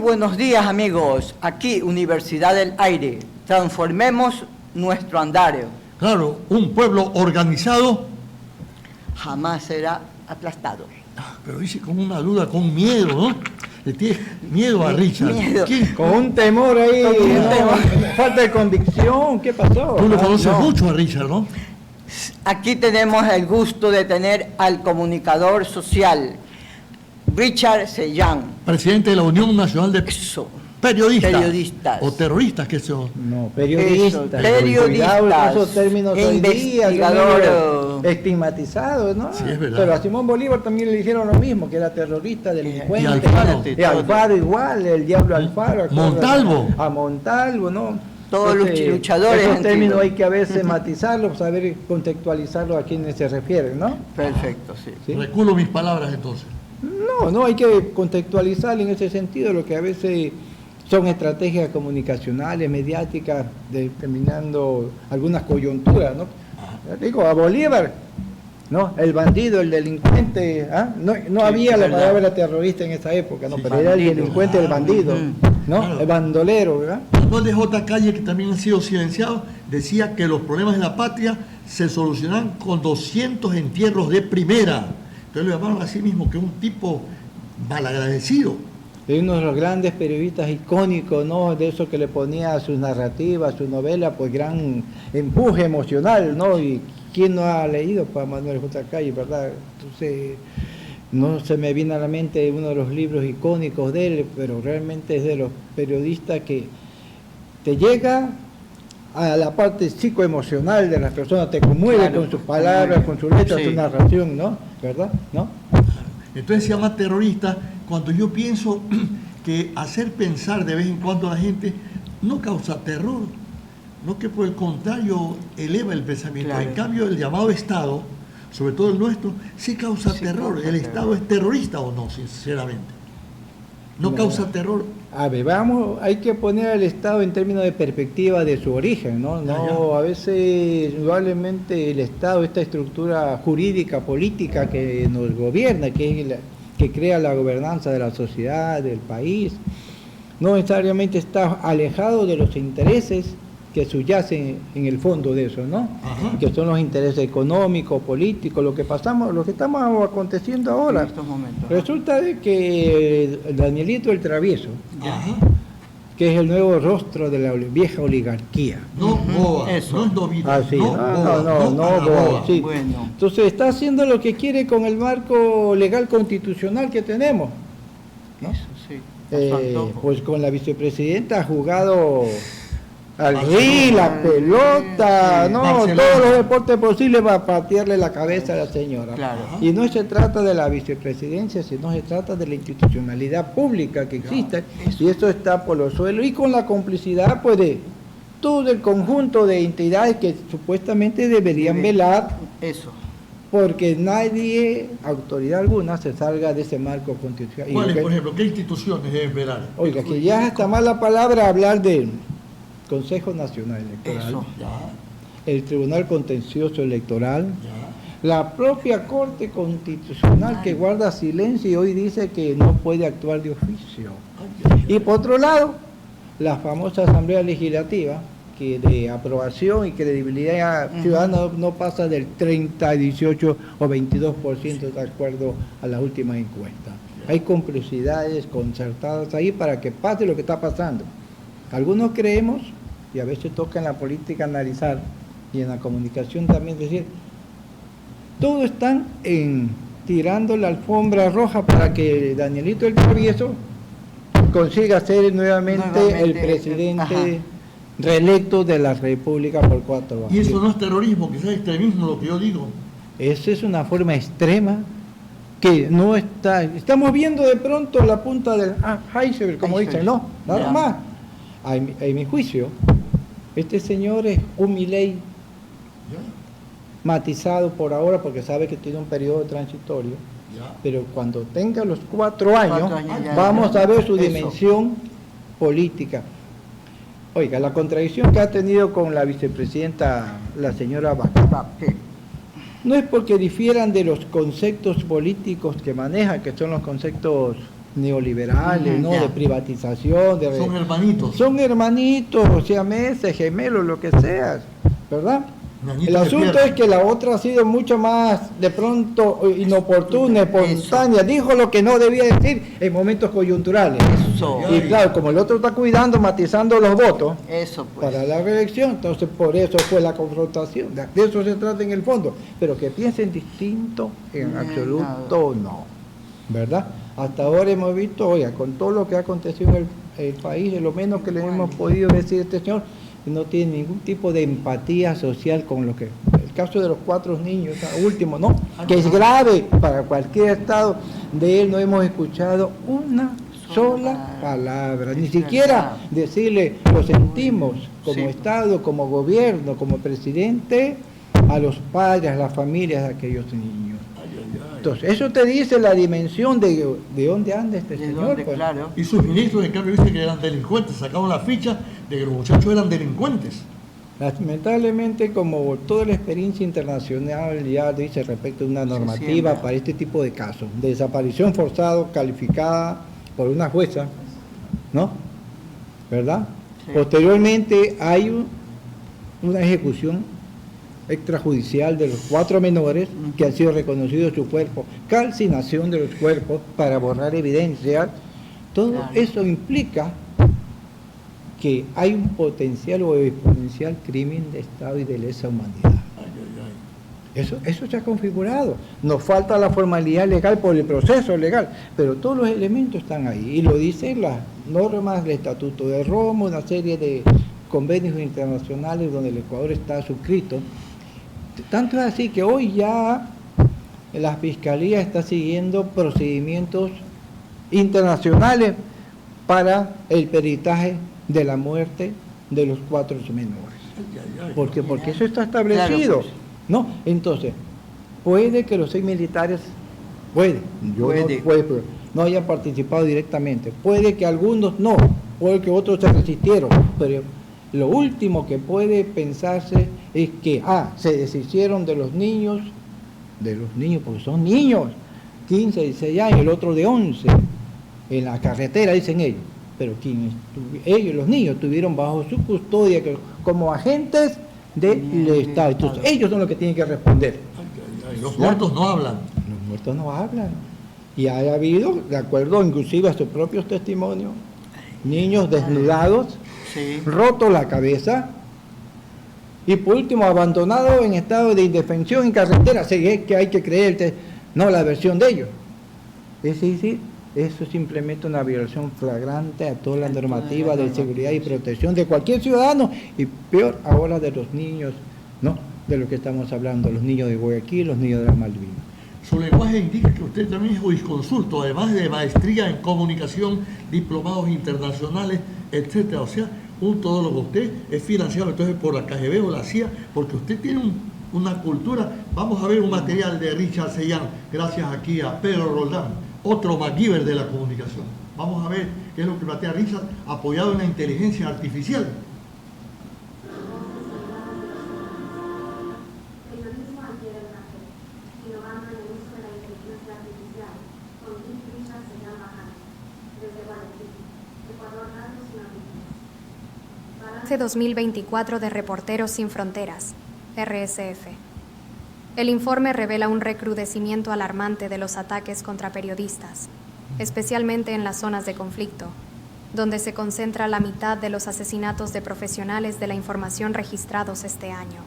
buenos días, amigos. Aquí, Universidad del Aire. Transformemos nuestro andar. Claro, un pueblo organizado. Jamás será aplastado. Pero dice con una duda, con miedo, ¿no? Le tiene miedo a Richard. Miedo. Con un temor ahí, Con un ¿no? temor. Falta de convicción, ¿qué pasó? Tú lo conoces no. mucho a Richard, ¿no? Aquí tenemos el gusto de tener al comunicador social, Richard Sellán. Presidente de la Unión Nacional de Eso. Periodistas. Periodistas. O terroristas, que son. No, periodistas. Periodistas. Cuidado, esos términos hoy día Investigador. son estigmatizados, ¿no? Sí, es verdad. Pero a Simón Bolívar también le dijeron lo mismo, que era terrorista, delincuente. Y Alfaro. Y Alfaro igual, el diablo Alfaro. Montalvo. A Montalvo, ¿no? Todos los luchadores Esos antiguos. términos hay que a veces matizarlos, saber contextualizarlos a quienes se refieren, ¿no? Perfecto, sí. ¿Sí? Reculo mis palabras entonces. No, hay que contextualizar en ese sentido lo que a veces son estrategias comunicacionales, mediáticas, determinando algunas coyunturas, ¿no? Digo, a Bolívar, ¿no? El bandido, el delincuente, ¿ah? No Sí, había es la verdad. palabra terrorista en esa época, ¿no? Sí, Pero era el bandido. delincuente, el bandido, ¿no? Claro. El bandolero, ¿verdad? Manuel de J. Calle, que también han sido silenciados, decía que los problemas de la patria se solucionan con 200 entierros de primera. Entonces lo llamaron a sí mismo que un tipo malagradecido. Es uno de los grandes periodistas icónicos, ¿no? De eso que le ponía a sus narrativas, a su novela, pues gran empuje emocional, ¿no? Y quién no ha leído para Manuel J. Calle, ¿verdad? Entonces, no se me viene a la mente uno de los libros icónicos de él, pero realmente es de los periodistas que te llega a la parte psicoemocional de las personas, te conmueve Claro, con sus palabras, con su letra, sí. su narración, ¿no? ¿Verdad? ¿No? Entonces se llama terrorista cuando yo pienso que hacer pensar de vez en cuando a la gente no causa terror, no, que por el contrario eleva el pensamiento. Claro. En cambio, el llamado Estado, sobre todo el nuestro, sí causa Sí terror. causa ¿El terror. Estado es terrorista o no, sinceramente? No No. causa terror. A ver, vamos, hay que poner al Estado en términos de perspectiva de su origen, ¿no? No, a veces, indudablemente, el Estado, esta estructura jurídica, política que nos gobierna, que crea la gobernanza de la sociedad, del país, no necesariamente está alejado de los intereses que subyacen en el fondo de eso, ¿no? Ajá. Que son los intereses económicos, políticos, lo que estamos aconteciendo ahora. En estos momentos. Resulta de que Danielito el Travieso, Ajá. que es el nuevo rostro de la vieja oligarquía. No boba, eso. no es novito. Ah, sí, no, para boba, sí. Bueno. Entonces está haciendo lo que quiere con el marco legal constitucional que tenemos. ¿no? Eso sí. a su antojo. Pues con la vicepresidenta ha jugado al Barcelona. rí, la pelota, Sí, no, Barcelona. todos los deportes posibles para patearle la cabeza a la señora. Claro. Y no se trata de la vicepresidencia, sino se trata de la institucionalidad pública que existe, y eso está por los suelos, y con la complicidad pues de todo el conjunto de entidades que supuestamente deberían velar Eso. porque nadie, autoridad alguna, se salga de ese marco constitucional. Y ¿Cuáles, que- por ejemplo? ¿Qué instituciones deben velar? Oiga, que ya está mala palabra hablar del Consejo Nacional Electoral, Eso. Ya, el Tribunal Contencioso Electoral, ya. la propia Corte Constitucional que guarda silencio y hoy dice que no puede actuar de oficio. Y por otro lado, la famosa Asamblea Legislativa, que de aprobación y credibilidad ciudadana no pasa del 30, 18 o 22% de acuerdo a las últimas encuestas. Hay complicidades concertadas ahí para que pase lo que está pasando. Algunos creemos, y a veces toca en la política analizar, y en la comunicación también decir, todos están tirando la alfombra roja para que Danielito el Travieso consiga ser nuevamente el presidente ajá. reelecto de la República por 4 años. Y eso no es terrorismo, quizás es extremismo lo que yo digo. Esa es una forma extrema que no está... Estamos viendo de pronto la punta del iceberg, como Iceberg. dicen, no, nada Ya. más. A mi juicio, este señor es un Milei Ya, matizado por ahora porque sabe que tiene un periodo transitorio, ya. pero cuando tenga los 4 años, 4 años ya, vamos ya. a ver su Eso. dimensión política. Oiga, la contradicción que ha tenido con la vicepresidenta, la señora Vaca, Sí. no es porque difieran de los conceptos políticos que maneja, que son los conceptos neoliberales, ¿no? Ya. De privatización, Son hermanitos. son hermanitos, siameses, gemelos, lo que seas, ¿verdad? Ñañitos El de asunto pierna. es que la otra ha sido mucho más de pronto inoportuna, espontánea, dijo lo que no debía decir en momentos coyunturales. Eso, Y claro, como el otro está cuidando, matizando los votos eso pues. para la reelección, entonces por eso fue la confrontación. De eso se trata en el fondo, pero que piensen distinto en absoluto no, ¿verdad? Hasta ahora hemos visto, oiga, con todo lo que ha acontecido en el país, de lo menos que le hemos podido decir a este señor, que no tiene ningún tipo de empatía social con lo que... El caso de los 4 niños, último, ¿no? Que es grave para cualquier estado. De él no hemos escuchado una sola palabra, ni siquiera decirle, lo sentimos como Sí. Estado, como gobierno, como presidente, a los padres, a las familias de aquellos niños. Entonces, eso te dice la dimensión de dónde anda este ¿De señor. dónde? Pues. Claro. Y sus ministros, en cambio, dicen que eran delincuentes. Sacaron la ficha de que los muchachos eran delincuentes. Lamentablemente, como toda la experiencia internacional ya dice respecto a una normativa siembra. para este tipo de casos, de desaparición forzada calificada por una jueza, ¿no? ¿Verdad? Sí. Posteriormente hay una ejecución extrajudicial de los 4 menores que han sido reconocidos su cuerpo, calcinación de los cuerpos para borrar evidencias. Todo Claro. eso implica que hay un potencial o exponencial crimen de Estado y de lesa humanidad. Eso se ha configurado. Nos falta la formalidad legal por el proceso legal, pero todos los elementos están ahí. Y lo dicen las normas del Estatuto de Roma, una serie de convenios internacionales donde el Ecuador está suscrito. Tanto es así que hoy ya la Fiscalía está siguiendo procedimientos internacionales para el peritaje de la muerte de los 4 menores. Porque eso está establecido. Claro, pues. ¿No? Entonces, puede que los 6 militares, Puede. no hayan participado directamente. Puede que algunos no, puede que otros se resistieron. Pero lo último que puede pensarse es que, se deshicieron de los niños, porque son niños, 15, 16 años, el otro de 11, en la carretera, dicen ellos. Pero ellos, los niños, estuvieron bajo su custodia como agentes del Estado. Entonces, ellos son los que tienen que responder. Los muertos no hablan. Los muertos no hablan. Y ha habido, de acuerdo inclusive a sus propios testimonios, niños desnudados, Sí. roto la cabeza y por último abandonados en estado de indefensión en carretera. Si es que hay que creer la versión de ellos. Es decir, eso es simplemente una violación flagrante a toda la normativa de seguridad y protección de cualquier ciudadano y peor ahora de los niños, ¿no? De lo que estamos hablando, los niños de Guayaquil, los niños de las Malvinas. Su lenguaje indica que usted también es jurisconsulto, además de maestría en comunicación, diplomados internacionales, etcétera. O sea, un todólogo. Usted es financiado entonces por la KGB o la CIA, porque usted tiene una cultura. Vamos a ver un material de Richard Sellán, gracias aquí a Pedro Roldán, otro MacGyver de la comunicación. Vamos a ver qué es lo que plantea Richard, apoyado en la inteligencia artificial. Balance 2024 de Reporteros Sin Fronteras, RSF. El informe revela un recrudecimiento alarmante de los ataques contra periodistas, especialmente en las zonas de conflicto, donde se concentra la mitad de los asesinatos de profesionales de la información registrados este año.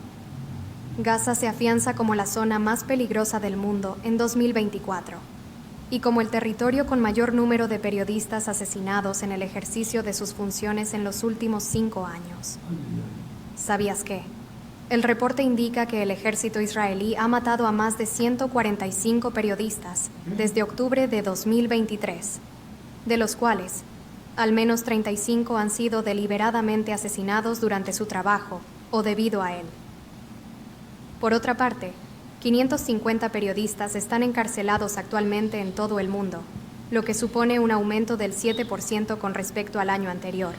Gaza se afianza como la zona más peligrosa del mundo en 2024 y como el territorio con mayor número de periodistas asesinados en el ejercicio de sus funciones en los últimos 5 años. ¿Sabías qué? El reporte indica que el ejército israelí ha matado a más de 145 periodistas desde octubre de 2023, de los cuales al menos 35 han sido deliberadamente asesinados durante su trabajo o debido a él. Por otra parte, 550 periodistas están encarcelados actualmente en todo el mundo, lo que supone un aumento del 7% con respecto al año anterior.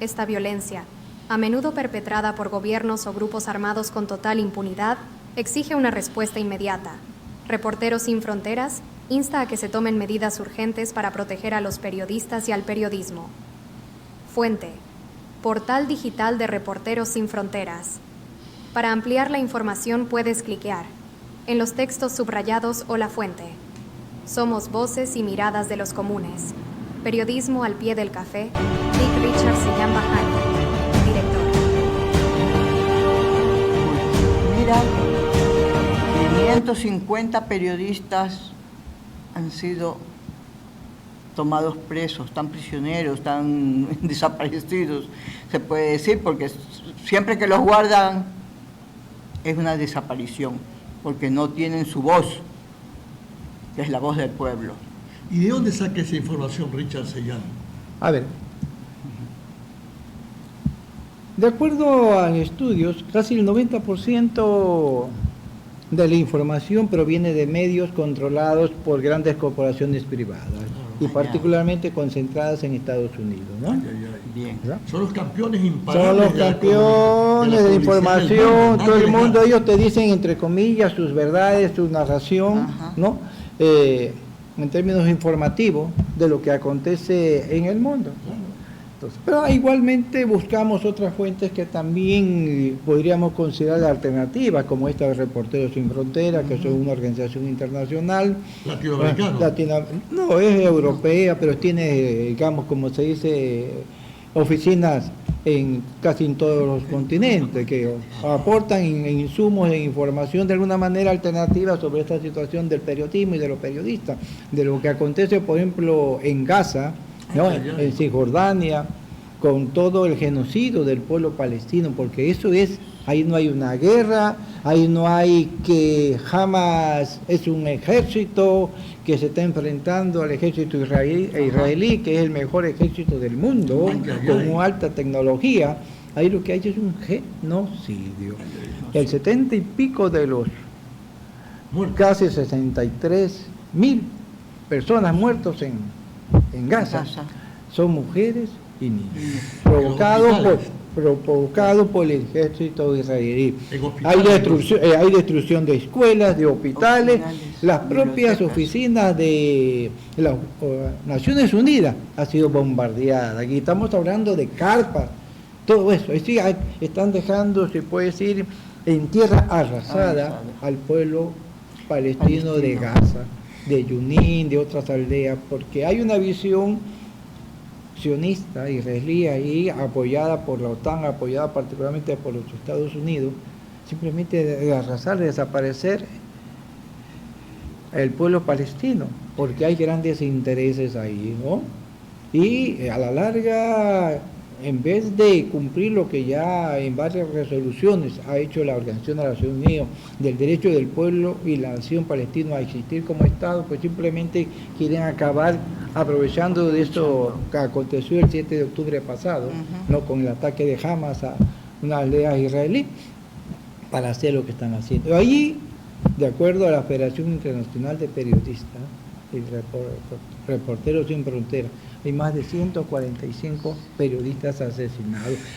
Esta violencia, a menudo perpetrada por gobiernos o grupos armados con total impunidad, exige una respuesta inmediata, Reporteros Sin Fronteras insta a que se tomen medidas urgentes para proteger a los periodistas y al periodismo. Fuente: Portal Digital de Reporteros Sin Fronteras. Para ampliar la información puedes cliquear en los textos subrayados o la fuente. Somos voces y miradas de los comunes. Periodismo al pie del café. Dick Richard Sellán Bajani, director. Mira, 550 periodistas han sido tomados presos, están prisioneros, están desaparecidos, se puede decir, porque siempre que los guardan es una desaparición, porque no tienen su voz, que es la voz del pueblo. ¿Y de dónde saca esa información Richard Sellán? A ver, de acuerdo a estudios, casi el 90% de la información proviene de medios controlados por grandes corporaciones privadas y particularmente concentradas en Estados Unidos, ¿no? Ay, ay, ay. Bien. ¿verdad? Son los campeones Son imparables. los campeones de la publicidad información, del mundo, todo el nadie mundo, les ellos te dicen entre comillas sus verdades, su narración, Ajá. ¿no? En términos informativos de lo que acontece en el mundo. Entonces, pero igualmente buscamos otras fuentes que también podríamos considerar alternativas, como esta de Reporteros Sin Fronteras, que son una organización internacional. Latinoamericano. No, es europea, pero tiene, digamos, como se dice, oficinas en casi en todos los continentes, que aportan insumos e información de alguna manera alternativa sobre esta situación del periodismo y de los periodistas, de lo que acontece, por ejemplo, en Gaza, ¿no? En Cisjordania, con todo el genocidio del pueblo palestino, porque eso es, ahí no hay una guerra, ahí no hay que jamás es un ejército que se está enfrentando al ejército israelí, que es el mejor ejército del mundo, con una alta tecnología. Ahí lo que hay es un genocidio. El 70 y pico de los casi 63.000 personas muertos en Gaza son mujeres y niños, provocado por el ejército israelí. Hay destrucción de escuelas, de hospitales, las propias oficinas de las Naciones Unidas han sido bombardeadas. Aquí estamos hablando de carpas, todo eso. Es decir, están dejando, se puede decir, en tierra arrasada al pueblo palestino de Gaza, de Yunín, de otras aldeas, porque hay una visión sionista israelí ahí, apoyada por la OTAN, apoyada particularmente por los Estados Unidos, simplemente de arrasar, de desaparecer el pueblo palestino, porque hay grandes intereses ahí, ¿no? Y a la larga, en vez de cumplir lo que ya en varias resoluciones ha hecho la Organización de las Naciones Unidas del derecho del pueblo y la nación palestina a existir como Estado, pues simplemente quieren acabar aprovechando de esto que aconteció el 7 de octubre pasado, ¿no? Con el ataque de Hamas a una aldea israelí, para hacer lo que están haciendo. Allí, de acuerdo a la Federación Internacional de Periodistas y Reporteros Sin Fronteras, hay más de 145 periodistas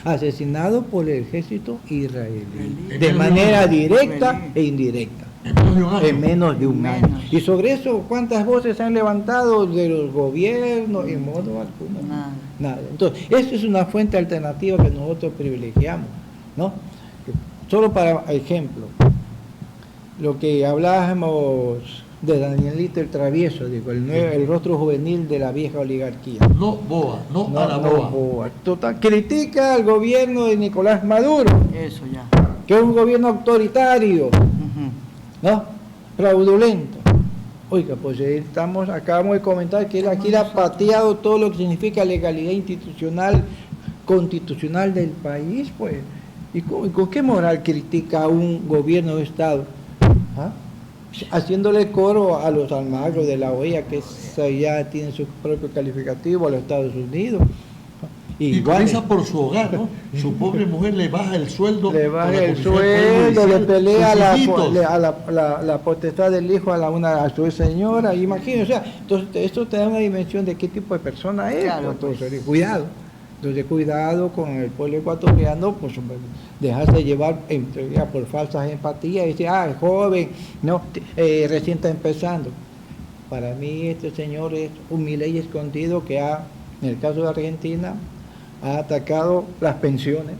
asesinados por el ejército israelí, de manera directa e indirecta, en menos de un año. Y sobre eso, ¿cuántas voces se han levantado de los gobiernos? En modo alguno, nada. Entonces, eso es una fuente alternativa que nosotros privilegiamos, ¿no? Solo para ejemplo, lo que hablábamos de Danielito el Travieso, digo, el rostro juvenil de la vieja oligarquía. No Boa. Total, critica al gobierno de Nicolás Maduro, Eso ya. que es un gobierno autoritario, ¿no? Fraudulento. Oiga, pues acabamos de comentar que él aquí ha pateado todo lo que significa legalidad institucional, constitucional del país, pues. ¿Y con qué moral critica a un gobierno de Estado? ¿Ah? Haciéndole coro a los Almagro de la OEA, que ya tienen su propio calificativo, a los Estados Unidos. Y comienza por su hogar, ¿no? Su pobre mujer le baja el sueldo. Le baja el sueldo, le pelea la potestad del hijo a su señora, imagínense. O sea, entonces esto te da una dimensión de qué tipo de persona es. Claro, entonces, cuidado, Entonces, cuidado con el pueblo ecuatoriano, pues dejarse llevar por falsas empatías y decir, es joven, no, recién está empezando. Para mí este señor es un Milei escondido que en el caso de Argentina, ha atacado las pensiones,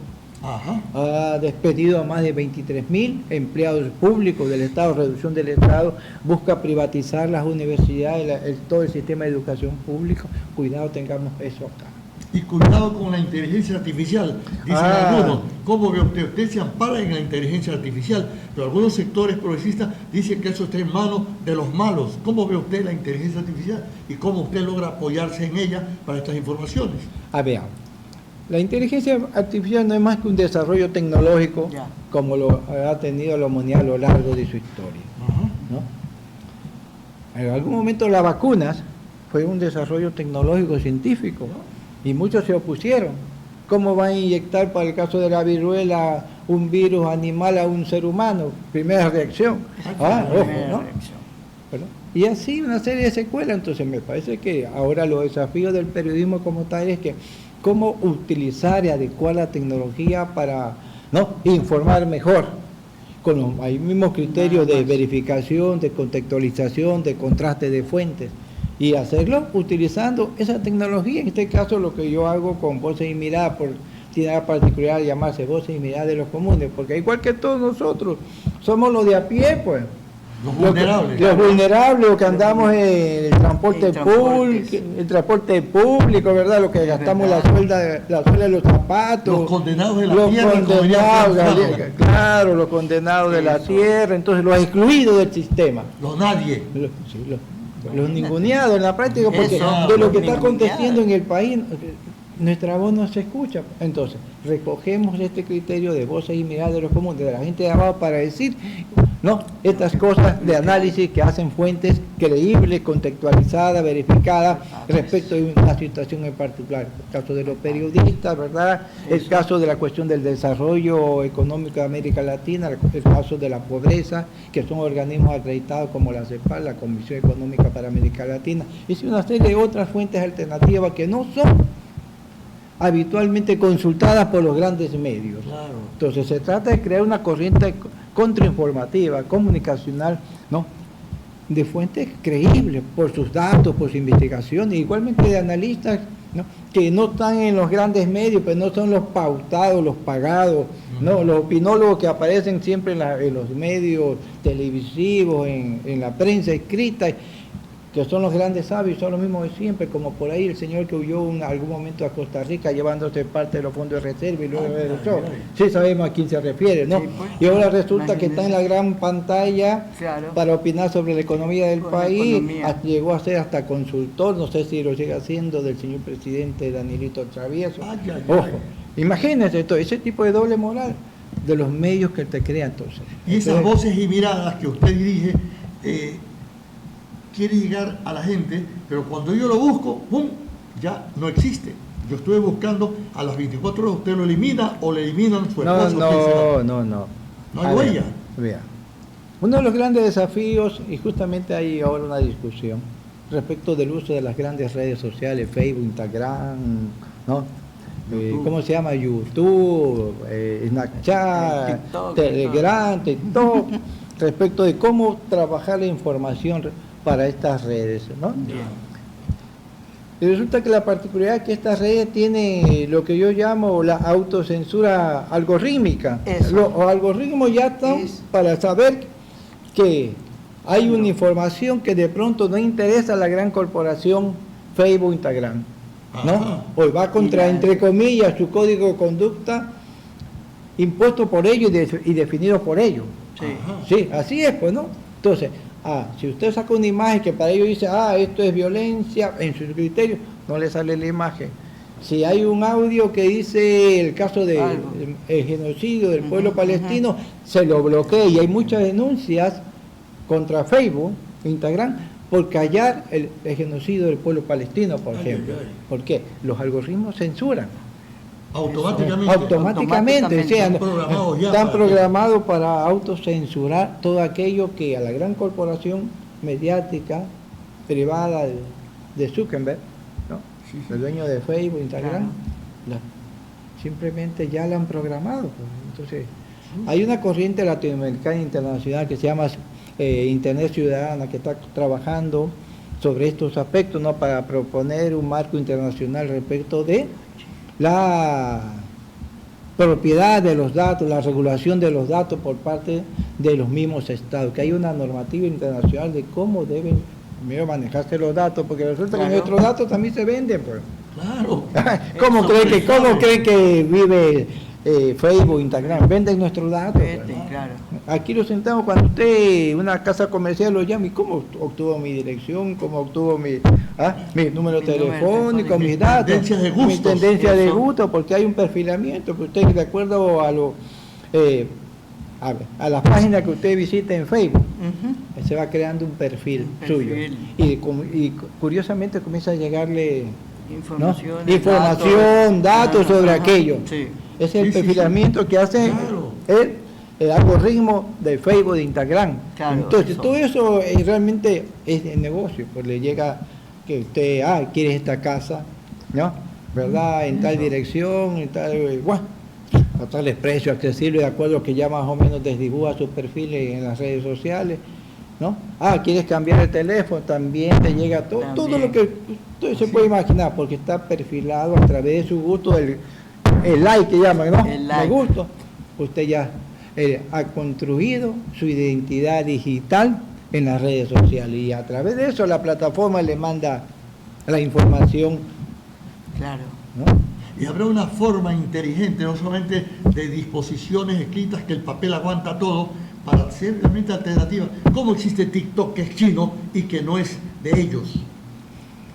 ha despedido a más de 23.000 empleados públicos del Estado, reducción del Estado, busca privatizar las universidades, todo el sistema de educación pública. Cuidado, tengamos eso acá. Y cuidado con la inteligencia artificial, dicen algunos. ¿Cómo ve usted? Usted se ampara en la inteligencia artificial, pero algunos sectores progresistas dicen que eso está en manos de los malos. ¿Cómo ve usted la inteligencia artificial y cómo usted logra apoyarse en ella para estas informaciones? Veamos. La inteligencia artificial no es más que un desarrollo tecnológico como lo ha tenido la humanidad a lo largo de su historia, ¿no? En algún momento las vacunas fue un desarrollo tecnológico científico, y muchos se opusieron. ¿Cómo van a inyectar para el caso de la viruela un virus animal a un ser humano? Primera reacción. Ojo, ¿no? ¿Verdad? Y así una serie de secuelas. Entonces me parece que ahora los desafíos del periodismo como tal es que cómo utilizar y adecuar la tecnología para informar mejor, con los mismos criterios de verificación, de contextualización, de contraste de fuentes, y hacerlo utilizando esa tecnología. En este caso lo que yo hago con Voces y Miradas, tiene la particularidad de llamarse Voces y Miradas de los Comunes, porque igual que todos nosotros, somos los de a pie, pues. Los vulnerables. Los vulnerables, los que andamos en el transporte público, ¿verdad? Los que gastamos la suela de los zapatos. Los condenados de la tierra. Claro, los condenados de la tierra, entonces los excluidos del sistema. Los nadie. Los ninguneados en la práctica, porque de lo que está aconteciendo en el país, nuestra voz no se escucha. Entonces, recogemos este criterio de Voces y Miradas de los Comunes, de la gente de abajo, para decir, estas cosas de análisis que hacen fuentes creíbles, contextualizadas, verificadas, respecto de una situación en particular. El caso de los periodistas, ¿verdad? El caso de la cuestión del desarrollo económico de América Latina, el caso de la pobreza, que son organismos acreditados como la CEPAL, la Comisión Económica para América Latina, y una serie de otras fuentes alternativas que no son habitualmente consultadas por los grandes medios. Claro. Entonces se trata de crear una corriente contrainformativa, comunicacional, de fuentes creíbles por sus datos, por su investigación, e igualmente de analistas que no están en los grandes medios, pero no son los pautados, los pagados, los opinólogos que aparecen siempre en los medios televisivos, en la prensa escrita, que son los grandes sabios, son los mismos de siempre, como por ahí el señor que huyó en algún momento a Costa Rica llevándose parte de los fondos de reserva y luego regresó. Sí sabemos a quién se refiere, ¿no? Sí, pues, y ahora resulta que está en la gran pantalla para opinar sobre la economía del país, llegó a ser hasta consultor, no sé si lo sigue haciendo, del señor presidente Danielito Travieso. Ojo, imagínense todo ese tipo de doble moral de los medios que te crean. Entonces, y esas voces y miradas que usted dirige, quiere llegar a la gente, pero cuando yo lo busco, ¡pum!, ya no existe. Yo estuve buscando a las 24 horas, ¿usted lo elimina o le eliminan su esposo? No. ¿No hay huella? Vea. Uno de los grandes desafíos, y justamente hay ahora una discusión, respecto del uso de las grandes redes sociales, Facebook, Instagram, ¿cómo se llama? YouTube, Snapchat, TikTok, Telegram, TikTok, respecto de cómo trabajar la información para estas redes, Y resulta que la particularidad es que estas redes tienen lo que yo llamo la autocensura algorítmica. Los algoritmos ya están para saber que hay una información que de pronto no interesa a la gran corporación Facebook, Instagram, Hoy va contra, entre comillas, su código de conducta impuesto por ellos y definido por ellos. Sí, así es, pues, ¿no? Entonces, si usted saca una imagen que para ellos dice, esto es violencia, en sus criterios, no le sale la imagen. Si hay un audio que dice el caso del genocidio del pueblo palestino, se lo bloquea, y hay muchas denuncias contra Facebook, Instagram, por callar el genocidio del pueblo palestino, por ejemplo. ¿Por qué? Los algoritmos censuran. Automáticamente, están programados para autocensurar todo aquello que a la gran corporación mediática privada de Zuckerberg, el dueño de Facebook, Instagram, simplemente ya la han programado. Pues. Entonces, hay una corriente latinoamericana internacional que se llama Internet Ciudadana, que está trabajando sobre estos aspectos, ¿no? Para proponer un marco internacional respecto de la propiedad de los datos, la regulación de los datos por parte de los mismos estados, que hay una normativa internacional de cómo deben primero manejarse los datos, porque resulta que nuestros datos también se venden, pues. Claro. ¿Cómo cree que vive Facebook, Instagram? Venden nuestros datos. Vete, ¿no? claro. Aquí lo sentamos cuando usted, una casa comercial lo llama, ¿y cómo obtuvo mi dirección? ¿Cómo obtuvo mi número telefónico, mis datos? Tendencias de gustos. Mi tendencia de Eso. gusto, porque hay un perfilamiento, que usted, de acuerdo a lo... a la página que usted visita en Facebook, Ujú. se va creando un perfil, Un suyo. perfil. Y curiosamente comienza a llegarle, ¿no? Información, datos sobre Ajá. aquello. Sí. Ese es el Sí, sí, perfilamiento sí. que hace Claro. el algoritmo de Facebook, de Instagram. Claro, Entonces, eso. todo eso realmente es el negocio, pues le llega que usted, quiere esta casa, ¿no? ¿Verdad? En tal dirección, en tal, a tales precios accesibles, de acuerdo que ya más o menos desdibuja sus perfiles en las redes sociales, ¿no? ¿Quieres cambiar el teléfono? También te llega todo lo que usted se puede imaginar, porque está perfilado a través de su gusto, el like que llaman, ¿no? El like. Me gusto. Usted ya ha construido su identidad digital en las redes sociales y a través de eso la plataforma le manda la información, Claro. ¿no? Y habrá una forma inteligente, no solamente de disposiciones escritas que el papel aguanta todo, para ser realmente alternativa. ¿Cómo existe TikTok que es chino y que no es de ellos?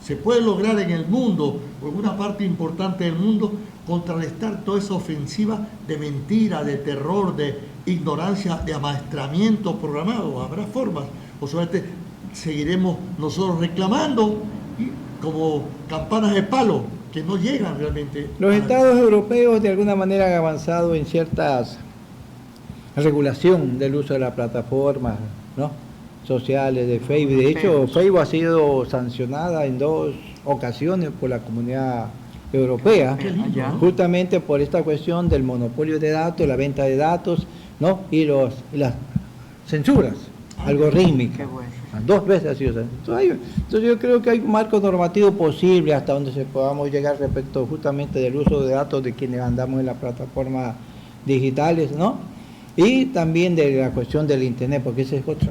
Se puede lograr en el mundo, o en una parte importante del mundo, contrarrestar toda esa ofensiva de mentira, de terror, de ignorancia, de amaestramiento programado. Habrá formas, o solamente seguiremos nosotros reclamando como campanas de palo que no llegan realmente. Los estados europeos de alguna manera han avanzado en ciertas regulación del uso de las plataformas, ¿no? Sociales de Facebook. De hecho, Facebook ha sido sancionada en 2 ocasiones por la Comunidad Europea, Qué lindo, Allá. ¿no? justamente por esta cuestión del monopolio de datos, la venta de datos, ¿no? Y las censuras algorítmicas. Qué bueno. 2 veces ha sido sancionada. Entonces yo creo que hay un marco normativo posible hasta donde se podamos llegar respecto justamente del uso de datos de quienes andamos en las plataformas digitales, ¿no? Y también de la cuestión del Internet, porque esa es otra,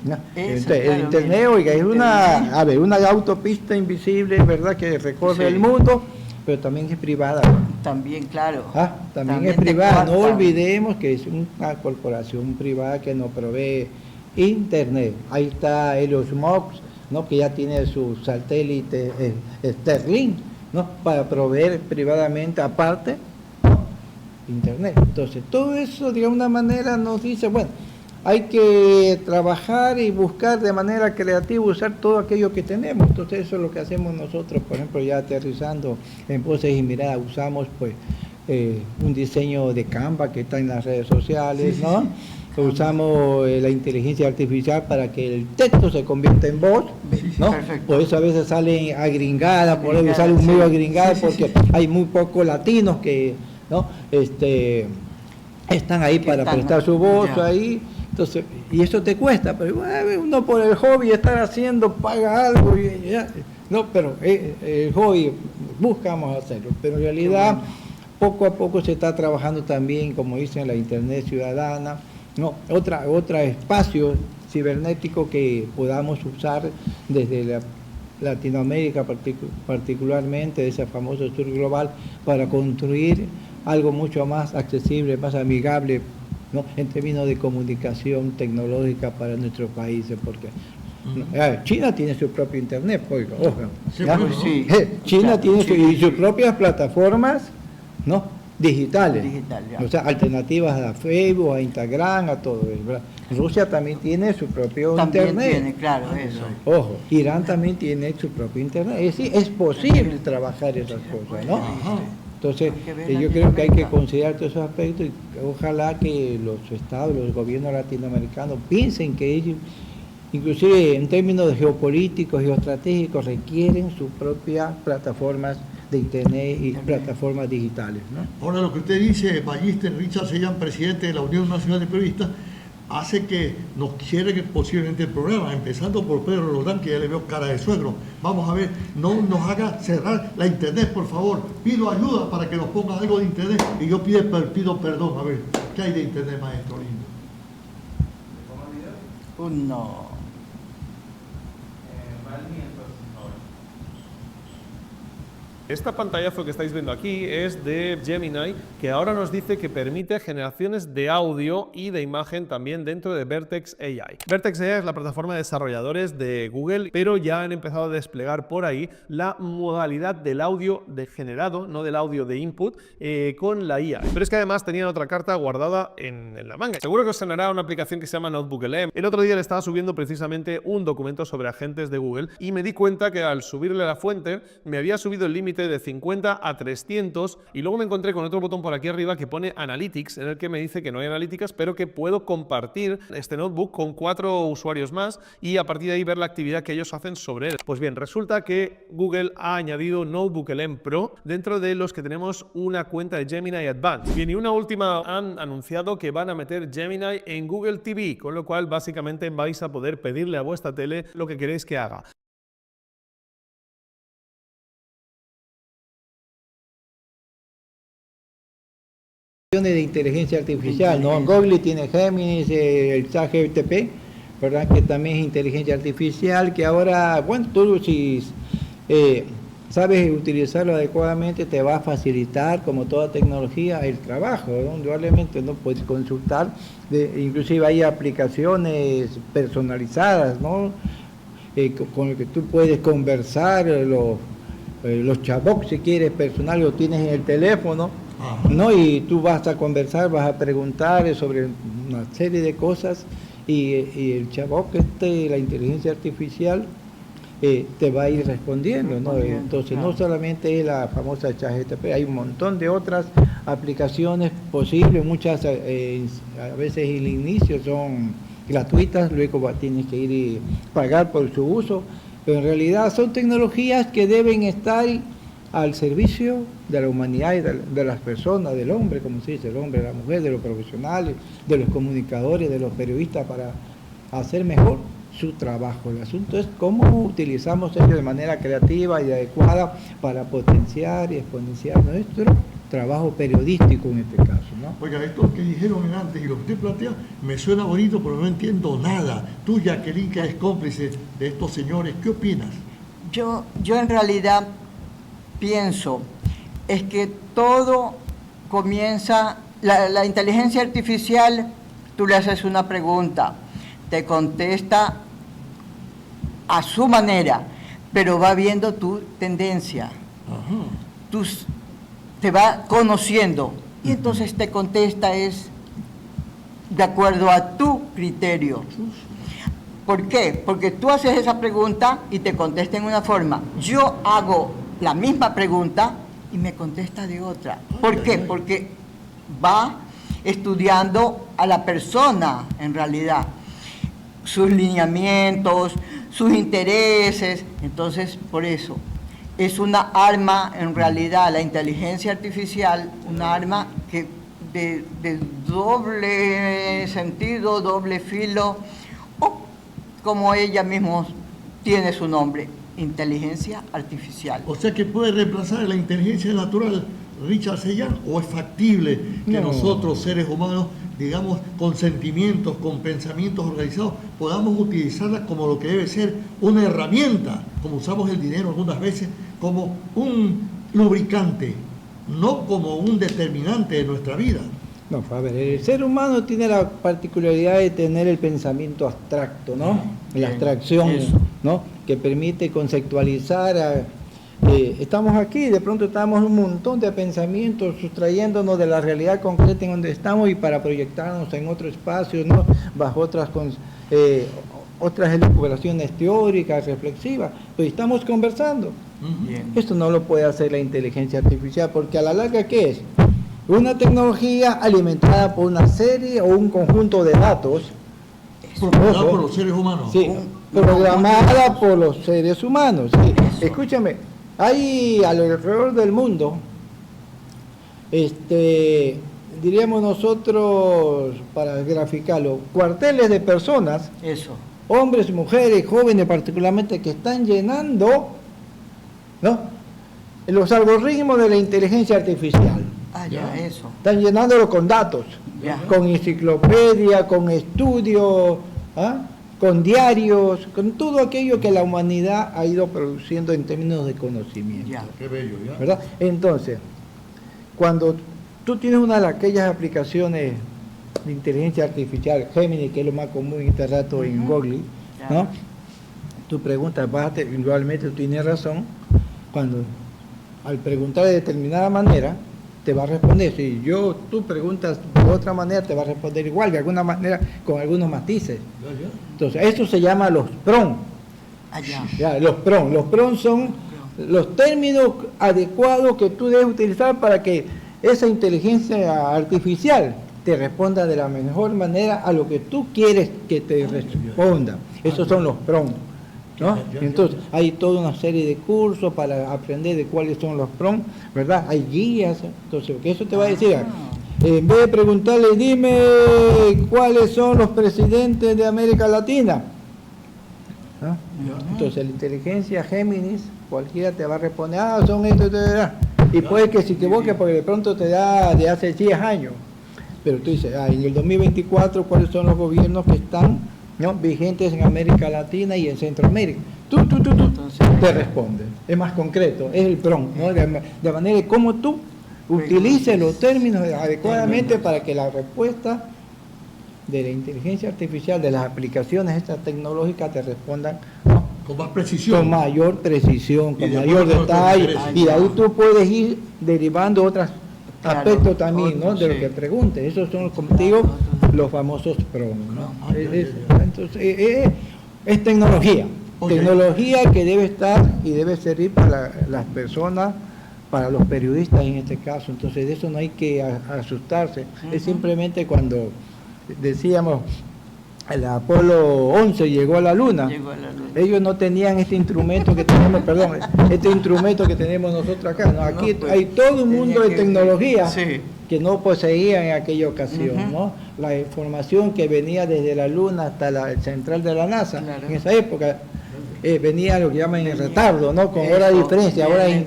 ¿no? Eso, El claro, Internet, mira, oiga, es Internet. una autopista invisible, ¿verdad?, que recorre Sí. el mundo, pero también es privada. También, claro. También es te privada. No cuartan. olvidemos que es una corporación privada que nos provee Internet. Ahí está Elon Musk, ¿no?, que ya tiene su satélite Starlink, ¿no?, para proveer privadamente aparte, ¿no?, Internet. Entonces, todo eso de alguna manera nos dice, bueno, hay que trabajar y buscar de manera creativa, usar todo aquello que tenemos. Entonces, eso es lo que hacemos nosotros, por ejemplo, ya aterrizando en Voces y Miradas, usamos pues un diseño de Canva que está en las redes sociales, ¿no? Usamos la inteligencia artificial para que el texto se convierta en voz, ¿no? Perfecto. Por eso a veces salen agringadas, por eso salen Sí. muy agringadas, Sí, sí, porque hay muy pocos latinos que, ¿no?, están ahí Que para están, prestar su voz ya. ahí. Entonces, y eso te cuesta, pero uno por el hobby estar haciendo paga algo, no, pero el hobby buscamos hacerlo, pero en realidad poco a poco se está trabajando también, como dicen, la Internet Ciudadana, no, otra espacio cibernético que podamos usar desde Latinoamérica particularmente, ese famoso sur global, para construir algo mucho más accesible, más amigable, ¿no?, en términos de comunicación tecnológica para nuestros países, porque China tiene su propio internet, oiga, ojo, Sí, ¿ya? bueno, sí. China Claro, tiene sí. sus propias plataformas, ¿no?, digitales, Digital, ya. o sea, alternativas a Facebook, a Instagram, a todo eso, ¿verdad? Rusia también tiene su propio También internet. tiene, claro, eso. Ojo, Irán también tiene su propio internet. Es decir, es posible trabajar esas cosas, ¿no? Ajá. Entonces, Hay que ver yo creo que hay que Latinoamérica. considerar todos esos aspectos y ojalá que los estados, los gobiernos latinoamericanos piensen que ellos, inclusive en términos geopolíticos, geoestratégicos, requieren sus propias plataformas de Internet y plataformas digitales, ¿no? Ahora, lo que usted dice, Ballester Richard Sellán, presidente de la Unión Nacional de Periodistas, hace que nos cierre posiblemente el programa, empezando por Pedro Roldán, que ya le veo cara de suegro. Vamos a ver, no nos haga cerrar la internet, por favor. Pido ayuda para que nos ponga algo de internet y yo pido perdón. A ver, ¿qué hay de internet, maestro lindo? No. Esta pantallazo que estáis viendo aquí es de Gemini, que ahora nos dice que permite generaciones de audio y de imagen también dentro de Vertex AI. Vertex AI es la plataforma de desarrolladores de Google, pero ya han empezado a desplegar por ahí la modalidad del audio generado, no del audio de input, con la IA. Pero es que además tenían otra carta guardada en la manga. Seguro que os sonará una aplicación que se llama NotebookLM. El otro día le estaba subiendo precisamente un documento sobre agentes de Google y me di cuenta que al subirle la fuente me había subido el límite de 50 a 300 y luego me encontré con otro botón por aquí arriba que pone Analytics, en el que me dice que no hay analíticas, pero que puedo compartir este notebook con 4 usuarios más y a partir de ahí ver la actividad que ellos hacen sobre él. Pues bien, resulta que Google ha añadido NotebookLM Pro dentro de los que tenemos una cuenta de Gemini Advanced. Bien, y una última, han anunciado que van a meter Gemini en Google TV, con lo cual básicamente vais a poder pedirle a vuestra tele lo que queréis que haga. De inteligencia artificial, ¿no? Google tiene Gemini, el ChatGPT, ¿verdad? Que también es inteligencia artificial, que ahora, bueno, tú si sabes utilizarlo adecuadamente, te va a facilitar, como toda tecnología, el trabajo, ¿no? Indudablemente, ¿no? Puedes consultar, inclusive hay aplicaciones personalizadas, ¿no? Con el que tú puedes conversar, los chatbots, si quieres, personal, lo tienes en el teléfono, ¿no? Y tú vas a conversar, vas a preguntar sobre una serie de cosas y el chatbot, la inteligencia artificial, te va a ir respondiendo, ¿no? Entonces, no solamente es la famosa ChatGPT, hay un montón de otras aplicaciones posibles, muchas a veces el inicio son gratuitas, luego tienes que ir y pagar por su uso, pero en realidad son tecnologías que deben estar al servicio de la humanidad y de las personas, del hombre, como se dice, el hombre, la mujer, de los profesionales, de los comunicadores, de los periodistas, para hacer mejor su trabajo. El asunto es cómo utilizamos ello de manera creativa y adecuada para potenciar y exponenciar nuestro trabajo periodístico en este caso, ¿no? Oiga, esto que dijeron antes y lo que usted plantea me suena bonito, pero no entiendo nada. Tú, Jacqueline, que eres cómplice de estos señores, ¿qué opinas? Yo en realidad pienso es que todo comienza, la inteligencia artificial, tú le haces una pregunta, te contesta a su manera, pero va viendo tu tendencia. Te va conociendo y entonces te contesta es de acuerdo a tu criterio. ¿Por qué? Porque tú haces esa pregunta y te contesta en una forma. Yo hago la misma pregunta y me contesta de otra. ¿Por qué? Porque va estudiando a la persona en realidad, sus lineamientos, sus intereses. Entonces, por eso, es una arma en realidad, la inteligencia artificial, una arma que de doble sentido, doble filo, o como ella misma tiene su nombre, inteligencia artificial. O sea que puede reemplazar la inteligencia natural, Richard Sellán, o es factible que nosotros, seres humanos, digamos, con sentimientos, con pensamientos organizados, podamos utilizarla como lo que debe ser una herramienta, como usamos el dinero algunas veces, como un lubricante, no como un determinante de nuestra vida. No, a ver, el ser humano tiene la particularidad de tener el pensamiento abstracto, ¿no? La abstracción, ¿no? Que permite conceptualizar. Estamos aquí, de pronto estamos un montón de pensamientos sustrayéndonos de la realidad concreta en donde estamos y para proyectarnos en otro espacio, ¿no? Bajo otras elucubraciones teóricas, reflexivas. Pues estamos conversando. Esto no lo puede hacer la inteligencia artificial, porque a la larga, ¿qué es? Una tecnología alimentada por una serie o un conjunto de datos programada por los seres humanos. Sí, programada por los seres humanos. Sí. Escúchame, Hay alrededor del mundo, diríamos nosotros, para graficarlo, cuarteles de personas, Eso. hombres, mujeres, jóvenes particularmente, que están llenando, ¿no?, los algoritmos de la inteligencia artificial. Ah, ya, eso. Están llenándolo con datos, Ya. con enciclopedia, con estudios, ¿ah?, con diarios, con todo aquello que la humanidad ha ido produciendo en términos de conocimiento. Ya. Qué bello, ¿ya? ¿Verdad? Entonces, cuando tú tienes una de aquellas aplicaciones de inteligencia artificial, Gemini, que es lo más común este rato en Google, ¿no? Ya. Tú preguntas, bájate, igualmente tú tienes razón, cuando al preguntar de determinada manera, te va a responder. Si tú preguntas de otra manera, te va a responder igual, de alguna manera, con algunos matices. ¿Ya? Entonces, esto se llama los PROM. Allá. Ya, los PROM. Los PROM son los términos adecuados que tú debes utilizar para que esa inteligencia artificial te responda de la mejor manera a lo que tú quieres que te responda. Esos son los PROM, ¿no? Entonces, hay toda una serie de cursos para aprender de cuáles son los PROM, ¿verdad? Hay guías, entonces, porque eso te va a decir, en vez de preguntarle, dime cuáles son los presidentes de América Latina, ¿no? Entonces, la inteligencia Géminis, cualquiera te va a responder, son estos, y puede que se equivoque porque de pronto te da de hace 10 años. Pero tú dices, en el 2024, ¿cuáles son los gobiernos que están, ¿no?, vigentes en América Latina y en Centroamérica? Tú te respondes. Es más concreto, es el PROM, ¿no? De manera que como tú utilices los términos adecuadamente para que la respuesta de la inteligencia artificial, de las aplicaciones estas tecnológicas, te respondan, ¿no?, Con más precisión. con mayor precisión, Y con de mayor acuerdo con detalle, los intereses. y de ahí tú puedes ir derivando otros Claro, aspectos también, ¿no?, otros, de lo sí. que preguntes. Esos son, como te digo, los famosos PROM, ¿no? Entonces, es tecnología. Ok. Tecnología que debe estar y debe servir para las personas, para los periodistas en este caso. Entonces, de eso no hay que asustarse. Es simplemente cuando decíamos, el Apolo 11 llegó a la Luna. Llegó a la luna. Ellos no tenían este instrumento que tenemos, este instrumento que tenemos nosotros acá, ¿no? Aquí No, pues, hay todo un mundo de tenía que- tecnología Sí. que no poseían en aquella ocasión, Ujú. ¿no? La información que venía desde la Luna hasta el central de la NASA, Claro. en esa época, venía lo que llaman en retardo, ¿no? Con Eso, hora de diferencia. Ahora bien.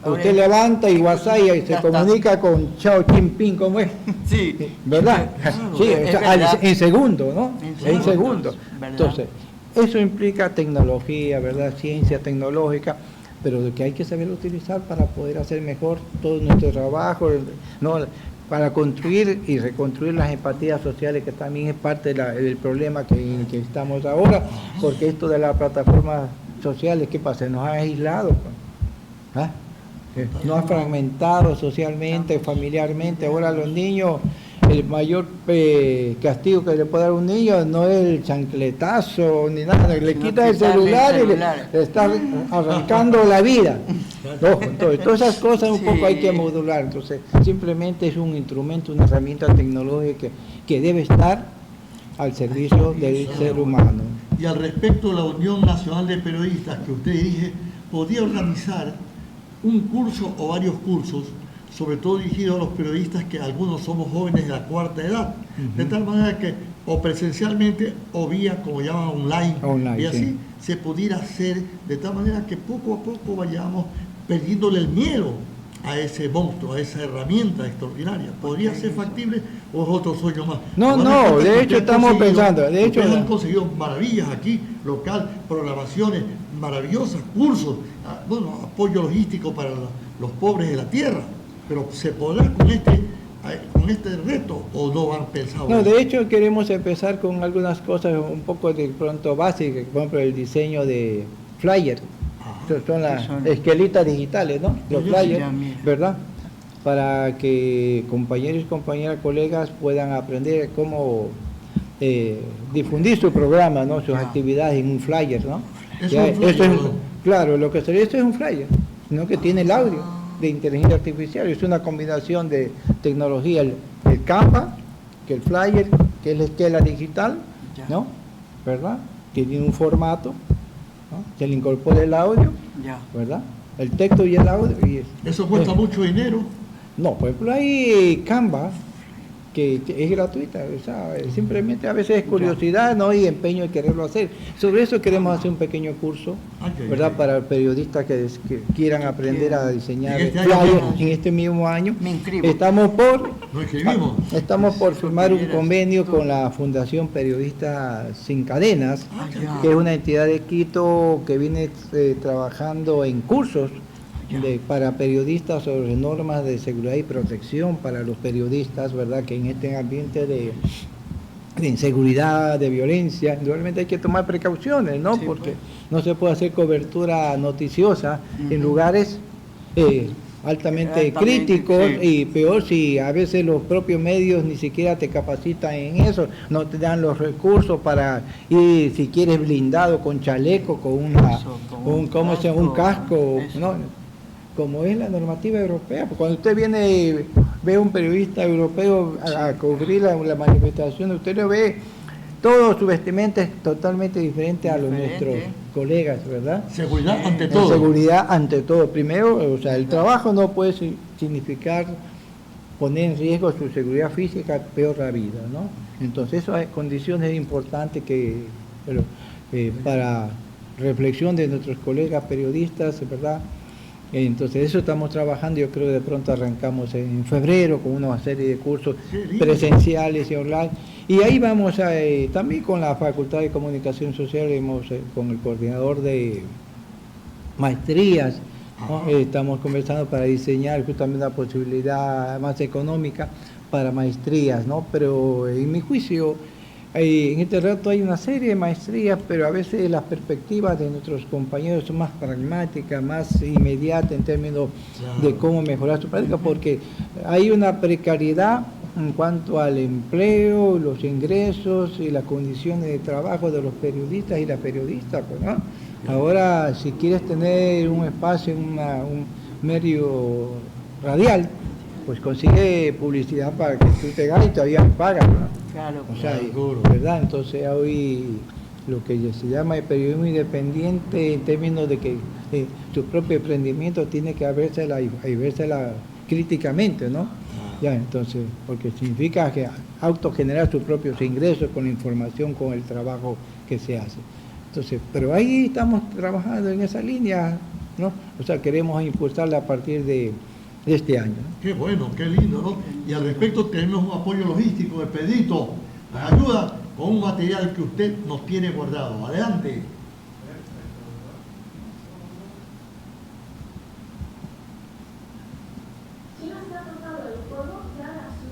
Ahora usted levanta y WhatsApp y se ya está. comunica con Xi Jinping, ¿cómo es? Sí. ¿Verdad? Claro, Sí, es o sea, verdad. en segundo, ¿no? En En segundo. ¿verdad? Entonces, eso implica tecnología, ¿verdad? Ciencia tecnológica, pero de que hay que saber utilizar para poder hacer mejor todo nuestro trabajo, ¿no? Para construir y reconstruir las empatías sociales, que también es parte del problema en el que estamos ahora, porque esto de las plataformas sociales, ¿qué pasa? Nos ha aislado, pues. ¿Ah? Nos ha fragmentado socialmente, familiarmente. Ahora los niños, el mayor castigo que le puede dar a un niño no es el chancletazo ni nada, le Sino quita el quitarle celular el y celular. le está arrancando la vida. Ojo, entonces, todas esas cosas un poco hay que Sí. modular. Entonces, simplemente es un instrumento, una herramienta tecnológica que debe estar al servicio del ser humano. Y al respecto, la Unión Nacional de Periodistas que usted dirige, podría organizar un curso o varios cursos, sobre todo dirigidos a los periodistas que algunos somos jóvenes de la cuarta edad, de tal manera que o presencialmente o vía, como llaman, online, y así sí. se pudiera hacer de tal manera que poco a poco vayamos perdiéndole el miedo a ese monstruo, a esa herramienta extraordinaria. ¿Podría ser factible o es otro sueño más? No, Ahora no, resulta de que hecho usted ha estamos conseguido- pensando, de hecho- ustedes han conseguido maravillas aquí, local, programaciones maravillosas, cursos, bueno, apoyo logístico para los pobres de la tierra, pero ¿se podrá con este reto o no han pensado? No, en de eso? hecho queremos empezar con algunas cosas un poco de pronto básicas, por ejemplo el diseño de flyer. Ajá. Son las Son- esquelitas digitales, ¿no? Los Sí, flyers, ya, mira. ¿verdad? Para que compañeros y compañeras, colegas puedan aprender cómo difundir su programa, ¿no? Sus Ya. actividades en un flyer, ¿no? Eso Ya, es un flyer, eso es- ¿no? claro, lo que sería esto es un flyer, ¿no? Que tiene el audio de inteligencia artificial. Es una combinación de tecnología, el Canva, que el flyer, que es la esquela digital, Ya. ¿no? ¿Verdad? Que tiene un formato, ¿no? Se le incorpora el audio Ya. ¿verdad? El texto y el audio. Eso cuesta mucho dinero. No, por ejemplo, hay Canva, que es gratuita, o sea, simplemente a veces es curiosidad, ¿no? Y empeño de quererlo hacer. Sobre eso queremos hacer un pequeño curso, ¿verdad? Para periodistas que quieran aprender a diseñar ¿En este flyers año? en este mismo año. Me inscribo. Estamos por firmar un convenio con la Fundación Periodistas Sin Cadenas, ya. que es una entidad de Quito que viene trabajando en cursos para periodistas sobre normas de seguridad y protección para los periodistas, ¿verdad? Que en este ambiente de inseguridad, de violencia, indudablemente hay que tomar precauciones, ¿no? Sí, Porque pues. no se puede hacer cobertura noticiosa en lugares altamente críticos, sí. y peor si a veces los propios medios ni siquiera te capacitan en eso, no te dan los recursos para ir, si quieres, blindado con chaleco, con un casco, eso. ¿no? Como es la normativa europea. Porque cuando usted viene, ve a un periodista europeo a cubrir la manifestación, usted lo ve, todo su vestimenta es totalmente diferente a los nuestros colegas, ¿verdad? Seguridad ante todo. Seguridad ante todo. Primero, o sea, el trabajo no puede significar poner en riesgo su seguridad física, peor la vida, ¿no? Entonces, esas condiciones importantes que, para reflexión de nuestros colegas periodistas, ¿verdad? Entonces eso estamos trabajando, yo creo que de pronto arrancamos en febrero con una serie de cursos presenciales y online. Y ahí vamos también con la Facultad de Comunicación Social, con el coordinador de maestrías, ¿no? Estamos conversando para diseñar justamente una posibilidad más económica para maestrías, ¿no? Pero en mi juicio, en este rato hay una serie de maestrías, pero a veces las perspectivas de nuestros compañeros son más pragmáticas, más inmediatas en términos de cómo mejorar su práctica, porque hay una precariedad en cuanto al empleo, los ingresos y las condiciones de trabajo de los periodistas y las periodistas, pues, ¿no? Ahora, si quieres tener un espacio en un medio radial, pues consigue publicidad para que tú te ganes y todavía me pagas, ¿no? Claro. O sea, Seguro. ¿verdad? Entonces hoy lo que se llama el periodismo independiente, en términos de que su propio emprendimiento tiene que vérsela críticamente, ¿no? Ya, entonces, porque significa que autogenerar sus propios ingresos con la información, con el trabajo que se hace. Entonces, pero ahí estamos trabajando en esa línea, ¿no? O sea, queremos impulsarla a partir de este año, ¿no? Qué bueno, qué lindo, ¿no? Y al respecto tenemos un apoyo logístico de Pedrito, nos ayuda con un material que usted nos tiene guardado. Adelante.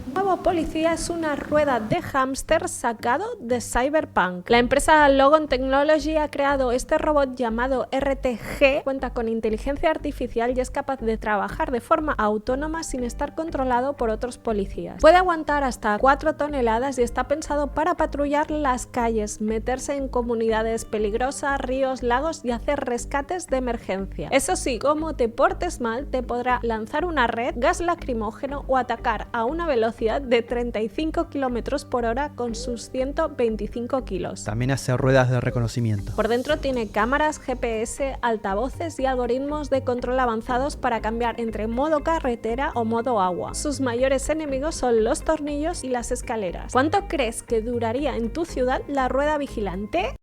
El nuevo policía es una rueda de hámster sacado de Cyberpunk. La empresa Logon Technology ha creado este robot llamado RTG, cuenta con inteligencia artificial y es capaz de trabajar de forma autónoma sin estar controlado por otros policías. Puede aguantar hasta 4 toneladas y está pensado para patrullar las calles, meterse en comunidades peligrosas, ríos, lagos y hacer rescates de emergencia. Eso sí, como te portes mal, te podrá lanzar una red, gas lacrimógeno o atacar a una velocidad de 35 km por hora con sus 125 kilos. También hace ruedas de reconocimiento. Por dentro tiene cámaras, GPS, altavoces y algoritmos de control avanzados para cambiar entre modo carretera o modo agua. Sus mayores enemigos son los tornillos y las escaleras. ¿Cuánto crees que duraría en tu ciudad la rueda vigilante?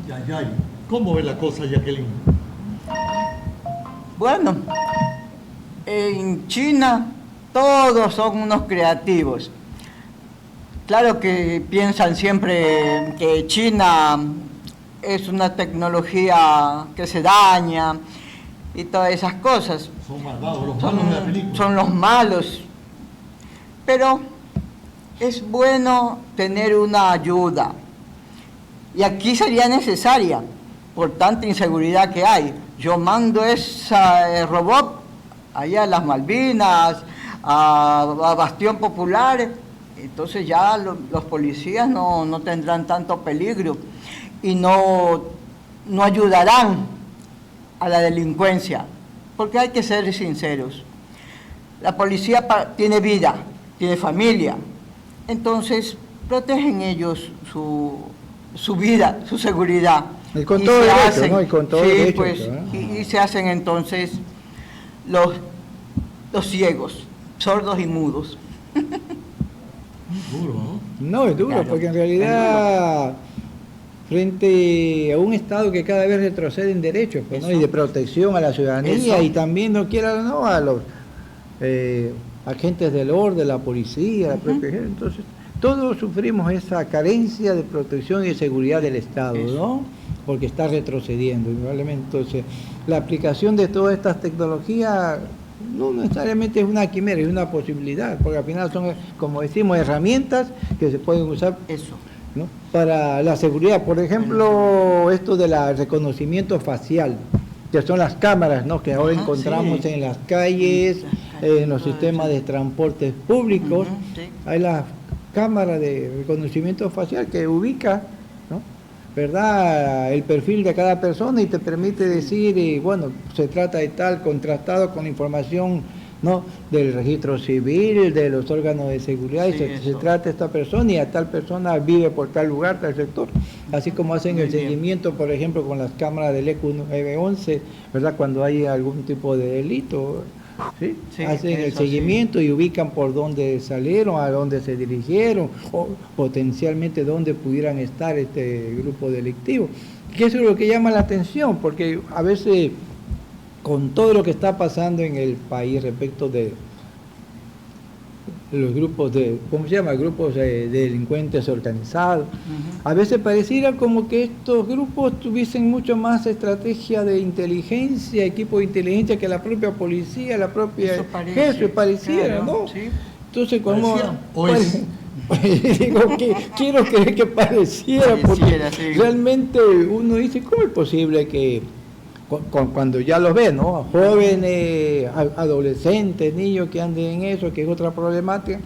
Yayay. ¿Cómo ve la cosa, Jacqueline? Bueno, en China todos son unos creativos. Claro que piensan siempre que China es una tecnología que se daña y todas esas cosas. Son malvados, los malos de la película. Son los malos. Pero es bueno tener una ayuda. Y aquí sería necesaria, por tanta inseguridad que hay. Yo mando ese robot allá a las Malvinas, a Bastión Popular, entonces ya los policías no tendrán tanto peligro y no ayudarán a la delincuencia, porque hay que ser sinceros. La policía tiene vida, tiene familia, entonces protegen ellos su vida, su seguridad. Y con todo derecho, ¿no? Y con todo sí, derecho. pues, ¿no? y se hacen entonces los ciegos, sordos y mudos. Duro, ¿no? No, es duro, Claro, porque en realidad, frente a un Estado que cada vez retrocede en derechos, pues, ¿no? Y de protección a la ciudadanía, Eso. y también, no quiera o no, a los agentes del orden, la policía, la propia gente. Entonces, todos sufrimos esa carencia de protección y de seguridad del Estado, ¿no? Porque está retrocediendo, indudablemente. Entonces, la aplicación de todas estas tecnologías no necesariamente es una quimera, es una posibilidad, porque al final son, como decimos, herramientas que se pueden usar, Eso. ¿no? Para la seguridad. Por ejemplo, esto del reconocimiento facial, que son las cámaras, ¿no? Que ahora Ajá, encontramos sí. en las calles, en los todo sistemas eso. de transportes públicos. Ujú, sí. Hay la cámara de reconocimiento facial que ubica, ¿no? ¿Verdad?, el perfil de cada persona y te permite decir, bueno, se trata de tal, contrastado con información, ¿no?, del registro civil, de los órganos de seguridad, y Sí, se eso. trata de esta persona y a tal persona vive por tal lugar, tal sector. Así como hacen Muy el bien. seguimiento, por ejemplo, con las cámaras del ECU 911, ¿verdad?, cuando hay algún tipo de delito, ¿sí? Sí, Hacen el eso sí. seguimiento y ubican por dónde salieron, a dónde se dirigieron, o potencialmente dónde pudieran estar este grupo delictivo. Que eso es lo que llama la atención, porque a veces, con todo lo que está pasando en el país respecto de los grupos de, ¿cómo se llama?, grupos de delincuentes organizados, a veces pareciera como que estos grupos tuviesen mucho más estrategia de inteligencia, equipo de inteligencia, que la propia policía, la propia Eso parece, jefe, pareciera, claro, ¿no? sí. Entonces, como ¿Parecía o es? digo que quiero creer que pareciera, porque Pareciera, sí. realmente uno dice, ¿cómo es posible que cuando ya los ve, ¿no?, jóvenes, adolescentes, niños que anden en eso, que es otra problemática,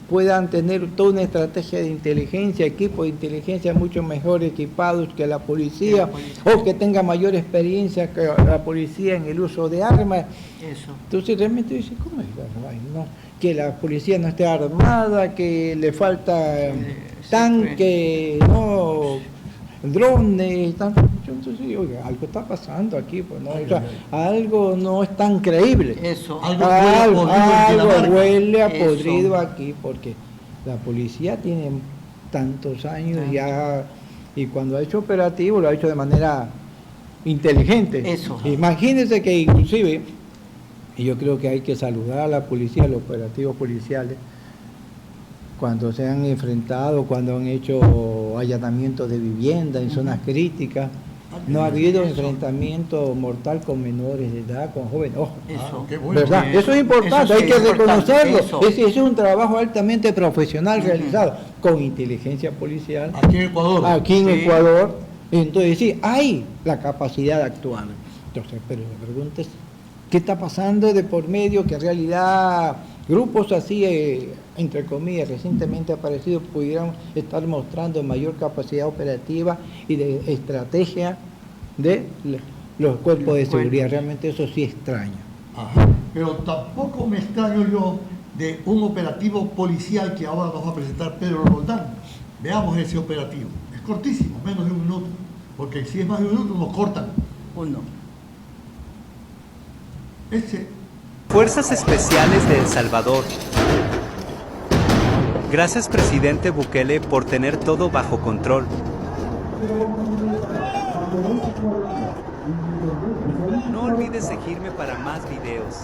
puedan tener toda una estrategia de inteligencia, equipos de inteligencia mucho mejor equipados que la policía, o que tenga mayor experiencia que la policía en el uso de armas? Eso. Entonces realmente dice, ¿cómo es la vaina, no? Que la policía no esté armada, que le falta tanque, no, drones, tanto. Entonces, oiga, algo está pasando aquí, pues, ¿no? O sea, algo no es tan creíble. Eso. Algo huele a Eso. podrido aquí, porque la policía tiene tantos años ya, y cuando ha hecho operativo lo ha hecho de manera inteligente. Eso. Imagínense que inclusive, y yo creo que hay que saludar a la policía, a los operativos policiales, cuando se han enfrentado, cuando han hecho allanamientos de vivienda en zonas críticas, no ha habido enfrentamiento mortal con menores de edad, con jóvenes. Ojo, Eso. Qué bueno. ¿verdad? Eso Eso es importante, sí hay que es importante, reconocerlo. eso. Ese es un trabajo altamente profesional realizado con inteligencia policial Aquí en Ecuador. aquí en Sí. Ecuador. Entonces sí, hay la capacidad de actuar. Entonces, pero la pregunta es, ¿qué está pasando de por medio que en realidad grupos así, entre comillas, recientemente aparecidos, pudieran estar mostrando mayor capacidad operativa y de estrategia de los cuerpos de seguridad? Realmente eso sí extraña. Ajá. Pero tampoco me extraño yo de un operativo policial que ahora nos va a presentar Pedro Roldán. Veamos ese operativo. Es cortísimo, menos de un minuto. Porque si es más de un minuto nos cortan. Uno. Ese. Fuerzas Especiales de El Salvador. Gracias, presidente Bukele, por tener todo bajo control. No olvides seguirme para más videos.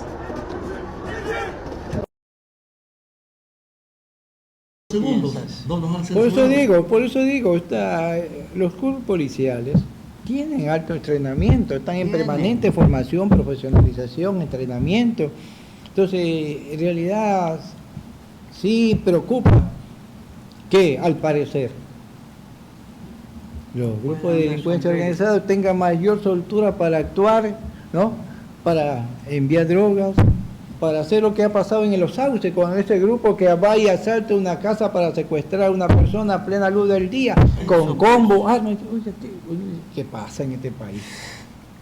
Segundos. Piensas. No nos han Por eso digo, los cuerpos policiales tienen alto entrenamiento, están en Tienen. permanente formación, profesionalización, entrenamiento. Entonces, en realidad, sí preocupa que, al parecer, los grupos de delincuencia organizada tengan mayor soltura para actuar, ¿no?, para enviar drogas, para hacer lo que ha pasado en Los Sauces, con ese grupo que va y asalta una casa para secuestrar a una persona a plena luz del día, con combo. ¿Qué pasa en este país?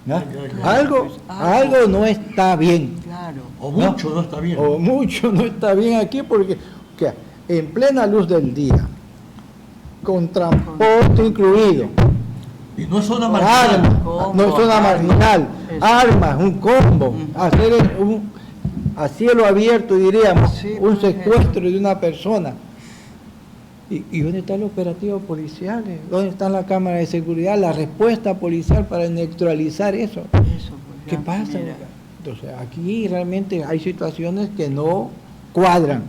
¿No? Claro, Algo no está bien. Claro. O mucho no está bien. O mucho no está bien aquí, porque que en plena luz del día, con transporte incluido, Y no es zona marginal. Armas, no es zona marginal, armas, un combo, hacer a cielo abierto, diríamos, Sí, un pues, secuestro de una persona. ¿Y dónde están los operativos policiales? ¿Dónde está la cámara de seguridad? La respuesta policial para neutralizar eso. Eso, pues, ¿Qué la pasa? primera. Entonces, aquí realmente hay situaciones que no cuadran.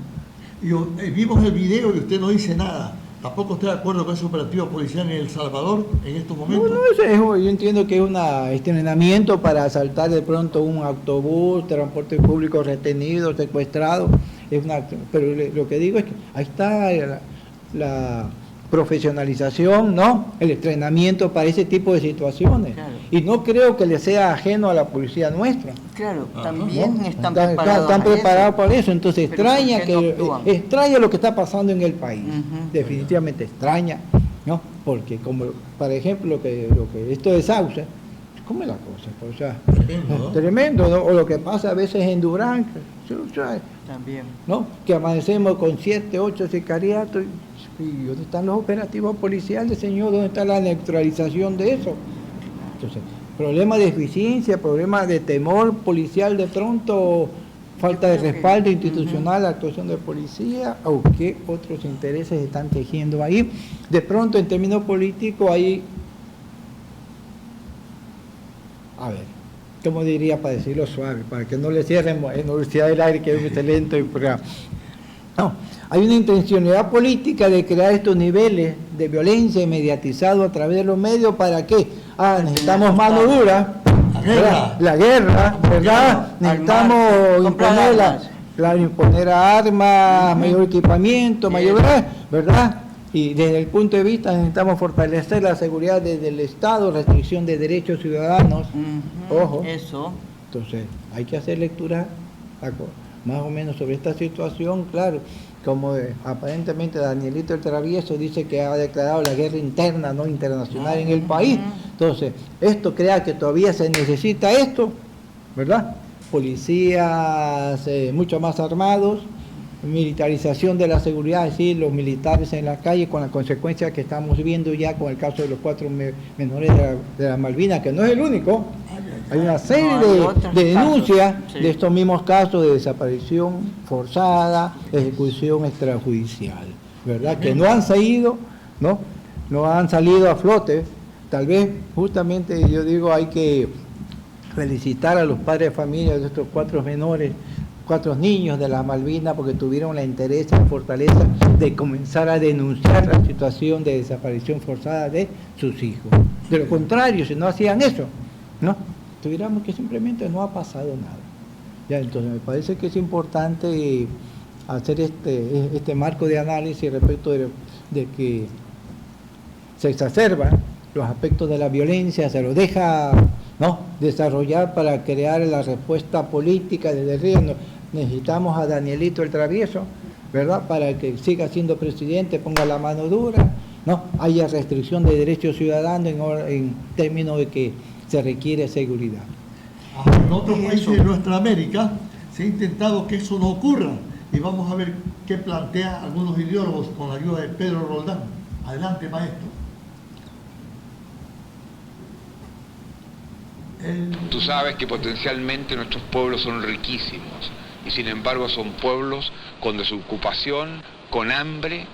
Vimos el video y usted no dice nada. ¿Tampoco está de acuerdo con ese operativo policial en El Salvador en estos momentos? Yo entiendo que es un entrenamiento para asaltar de pronto un autobús, transporte público retenido, secuestrado. Pero lo que digo es que ahí está la profesionalización, ¿no? El entrenamiento para ese tipo de situaciones. Claro. Y no creo que le sea ajeno a la policía nuestra. Claro, Ajá. también están Están preparados para eso. Entonces Pero extraña ¿por qué no actúan? extraña lo que está pasando en el país. Ujú. Definitivamente extraña, ¿no? Porque como, por ejemplo, lo que esto de Sauce, ¿cómo es la cosa? O sea, Tremendo, ¿no? tremendo, ¿no? O lo que pasa a veces en Durán, También. ¿no? Que amanecemos con 7, 8 sicariatos. ¿Y dónde están los operativos policiales, señor? ¿Dónde está la neutralización de eso? Entonces, problema de eficiencia, problema de temor policial de pronto, falta de Creo que- respaldo institucional, actuación de policía, o qué otros intereses están tejiendo ahí. De pronto, en términos políticos, hay, a ver, ¿cómo diría para decirlo suave? Para que no le cierren en Universidad del Aire, que es un excelente programa. No, hay una intencionalidad política de crear estos niveles de violencia mediatizado a través de los medios. ¿Para qué? Necesitamos mano dura, ¿verdad? La guerra, ¿verdad? Armar, Necesitamos comprar imponer, armas. imponer armas, mayor equipamiento, mayor, ¿verdad? Y desde el punto de vista necesitamos fortalecer la seguridad desde el Estado, restricción de derechos ciudadanos. Ujú, Ojo. Eso. Entonces, hay que hacer lectura más o menos sobre esta situación, claro, como aparentemente Danielito el Travieso dice que ha declarado la guerra interna, no internacional en el país. Entonces, esto crea que todavía se necesita esto, ¿verdad? Policías mucho más armados, militarización de la seguridad, es decir, los militares en la calle, con la consecuencia que estamos viendo ya con el caso de los 4 menores de la Malvinas, que no es el único. Hay una serie No, hay otros de denuncias casos, sí. de estos mismos casos de desaparición forzada, ejecución extrajudicial, ¿verdad? Que no han salido, no han salido a flote. Tal vez, justamente, yo digo, hay que felicitar a los padres de familia de estos 4 menores, 4 niños de las Malvinas, porque tuvieron la interés y la fortaleza de comenzar a denunciar la situación de desaparición forzada de sus hijos. De lo contrario, si no hacían eso, ¿no? Tuviéramos que simplemente no ha pasado nada. Ya, entonces me parece que es importante hacer este marco de análisis respecto de que se exacerban los aspectos de la violencia, se lo deja, ¿no?, desarrollar para crear la respuesta política desde el río. Necesitamos a Danielito el Travieso, ¿verdad?, para que siga siendo presidente, ponga la mano dura, ¿no?, haya restricción de derechos ciudadanos en términos de que se requiere seguridad. En otros países de nuestra América se ha intentado que eso no ocurra y vamos a ver qué plantean algunos ideólogos con la ayuda de Pedro Roldán. Adelante, maestro. Tú sabes que potencialmente nuestros pueblos son riquísimos y sin embargo son pueblos con desocupación, con hambre,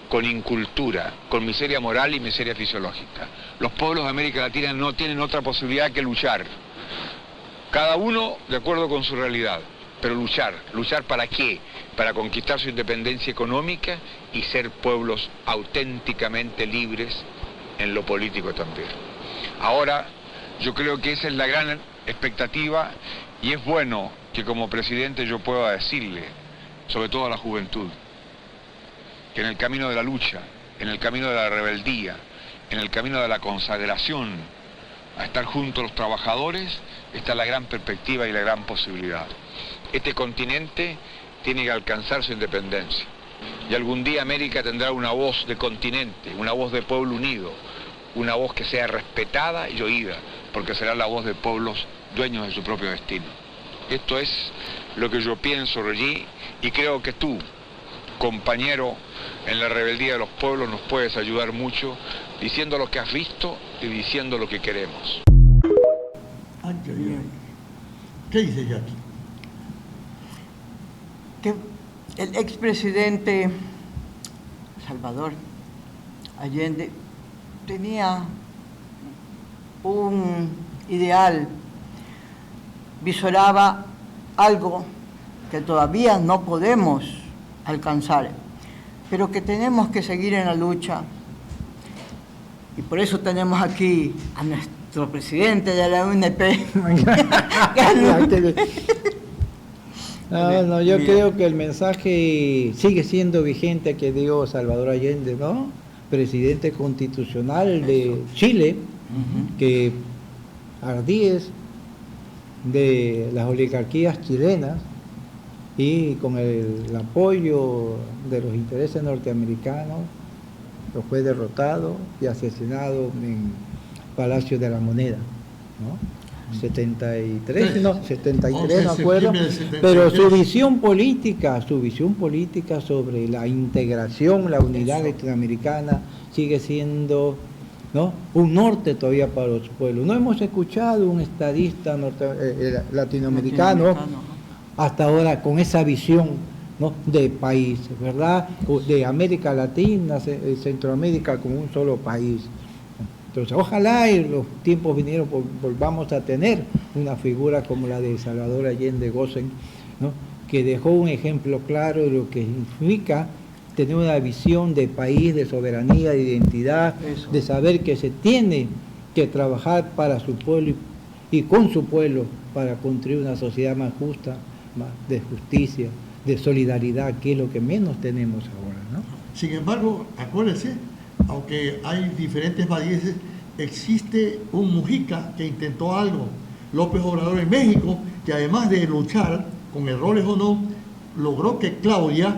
con incultura, con miseria moral y miseria fisiológica. Los pueblos de América Latina no tienen otra posibilidad que luchar. Cada uno de acuerdo con su realidad, pero luchar. ¿Luchar para qué? Para conquistar su independencia económica y ser pueblos auténticamente libres en lo político también. Ahora, yo creo que esa es la gran expectativa y es bueno que como presidente yo pueda decirle, sobre todo a la juventud, que en el camino de la lucha, en el camino de la rebeldía, en el camino de la consagración, a estar junto a los trabajadores, está la gran perspectiva y la gran posibilidad. Este continente tiene que alcanzar su independencia. Y algún día América tendrá una voz de continente, una voz de pueblo unido, una voz que sea respetada y oída, porque será la voz de pueblos dueños de su propio destino. Esto es lo que yo pienso, Regí, y creo que tú, compañero en la rebeldía de los pueblos, nos puedes ayudar mucho diciendo lo que has visto y diciendo lo que queremos. Ay, ay, ay. ¿Qué dice Jackie? Que el expresidente Salvador Allende tenía un ideal, visoraba algo que todavía no podemos alcanzar, pero que tenemos que seguir en la lucha. Y por eso tenemos aquí a nuestro presidente de la UNP. No, yo creo que el mensaje sigue siendo vigente que dio Salvador Allende, ¿no? Presidente constitucional de Chile, que ardíes de las oligarquías chilenas y con el apoyo de los intereses norteamericanos, lo fue derrotado y asesinado en Palacio de la Moneda, ¿no? 73, no, 73, no acuerdo, pero su visión política sobre la integración, la unidad latinoamericana sigue siendo, ¿no?, un norte todavía para los pueblos. No hemos escuchado un estadista latinoamericano hasta ahora con esa visión, ¿no?, de país, ¿verdad?, de América Latina, Centroamérica como un solo país. Entonces, ojalá en los tiempos vinieron volvamos a tener una figura como la de Salvador Allende Gossen, ¿no?, que dejó un ejemplo claro de lo que significa tener una visión de país, de soberanía, de identidad, de saber que se tiene que trabajar para su pueblo y con su pueblo para construir una sociedad más justa, más de justicia, de solidaridad, que es lo que menos tenemos ahora, ¿no? Sin embargo, acuérdense, aunque hay diferentes matices, existe un Mujica que intentó algo, López Obrador en México, que además de luchar, con errores o no, logró que Claudia,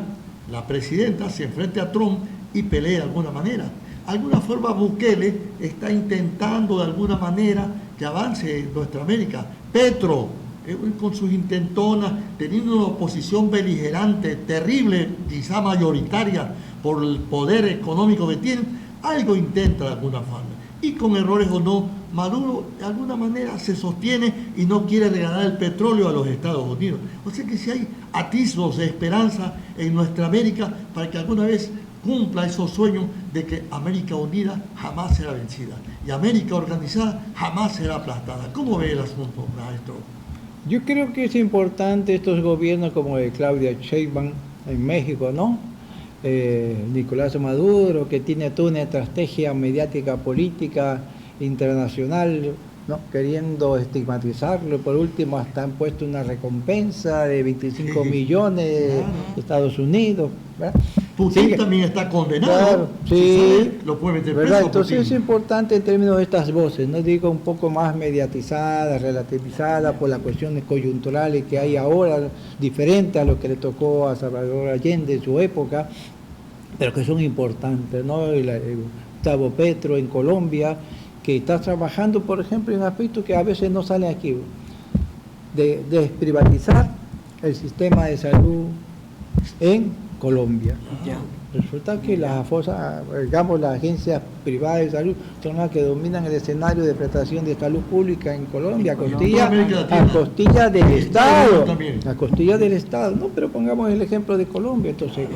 la presidenta, se enfrente a Trump y pelee de alguna manera. De alguna forma Bukele está intentando de alguna manera que avance nuestra América. Petro, con sus intentonas, teniendo una oposición beligerante, terrible, quizá mayoritaria, por el poder económico que tienen, algo intenta de alguna forma. Y con errores o no, Maduro de alguna manera se sostiene y no quiere regalar el petróleo a los Estados Unidos. O sea que si hay atisbos de esperanza en nuestra América para que alguna vez cumpla esos sueños de que América unida jamás será vencida y América organizada jamás será aplastada. ¿Cómo ve el asunto, maestro? Yo creo que es importante estos gobiernos como el de Claudia Sheinbaum en México, ¿no? Nicolás Maduro, que tiene toda una estrategia mediática política internacional, ¿no?, queriendo estigmatizarlo. Por último, hasta han puesto una recompensa de 25 millones de Estados Unidos, ¿verdad? Putin también está condenado. Claro, sí, lo puede meter ¿verdad? preso. Entonces es importante en términos de estas voces, no digo un poco más mediatizadas, relativizadas por las cuestiones coyunturales que hay ahora, diferente a lo que le tocó a Salvador Allende en su época, pero que son importantes, ¿no? Gustavo Petro en Colombia, que está trabajando, por ejemplo, en aspectos que a veces no salen aquí, de desprivatizar el sistema de salud en Colombia. Resulta que las agencias privadas de salud son las que dominan el escenario de prestación de salud pública en Colombia, a costilla del Estado. A costilla del Estado. No, pero pongamos el ejemplo de Colombia. Entonces,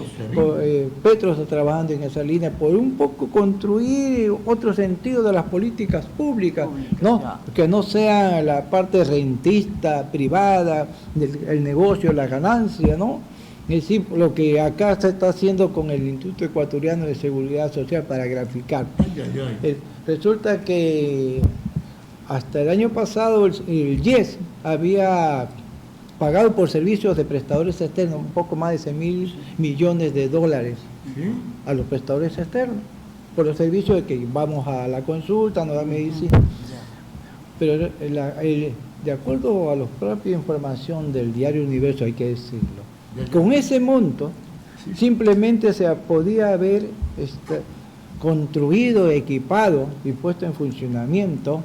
Petro está trabajando en esa línea por un poco construir otro sentido de las políticas públicas, ¿no? Que no sea la parte rentista, privada, del negocio, la ganancia, ¿no? Es decir, lo que acá se está haciendo con el Instituto Ecuatoriano de Seguridad Social para graficar. Resulta que hasta el año pasado el IES había pagado por servicios de prestadores externos un poco más de $100.000 millones a los prestadores externos, por los servicios de que vamos a la consulta, nos da medicina. Pero de acuerdo a la propia información del diario Universo, hay que decirlo, con ese monto simplemente se podía haber construido, equipado y puesto en funcionamiento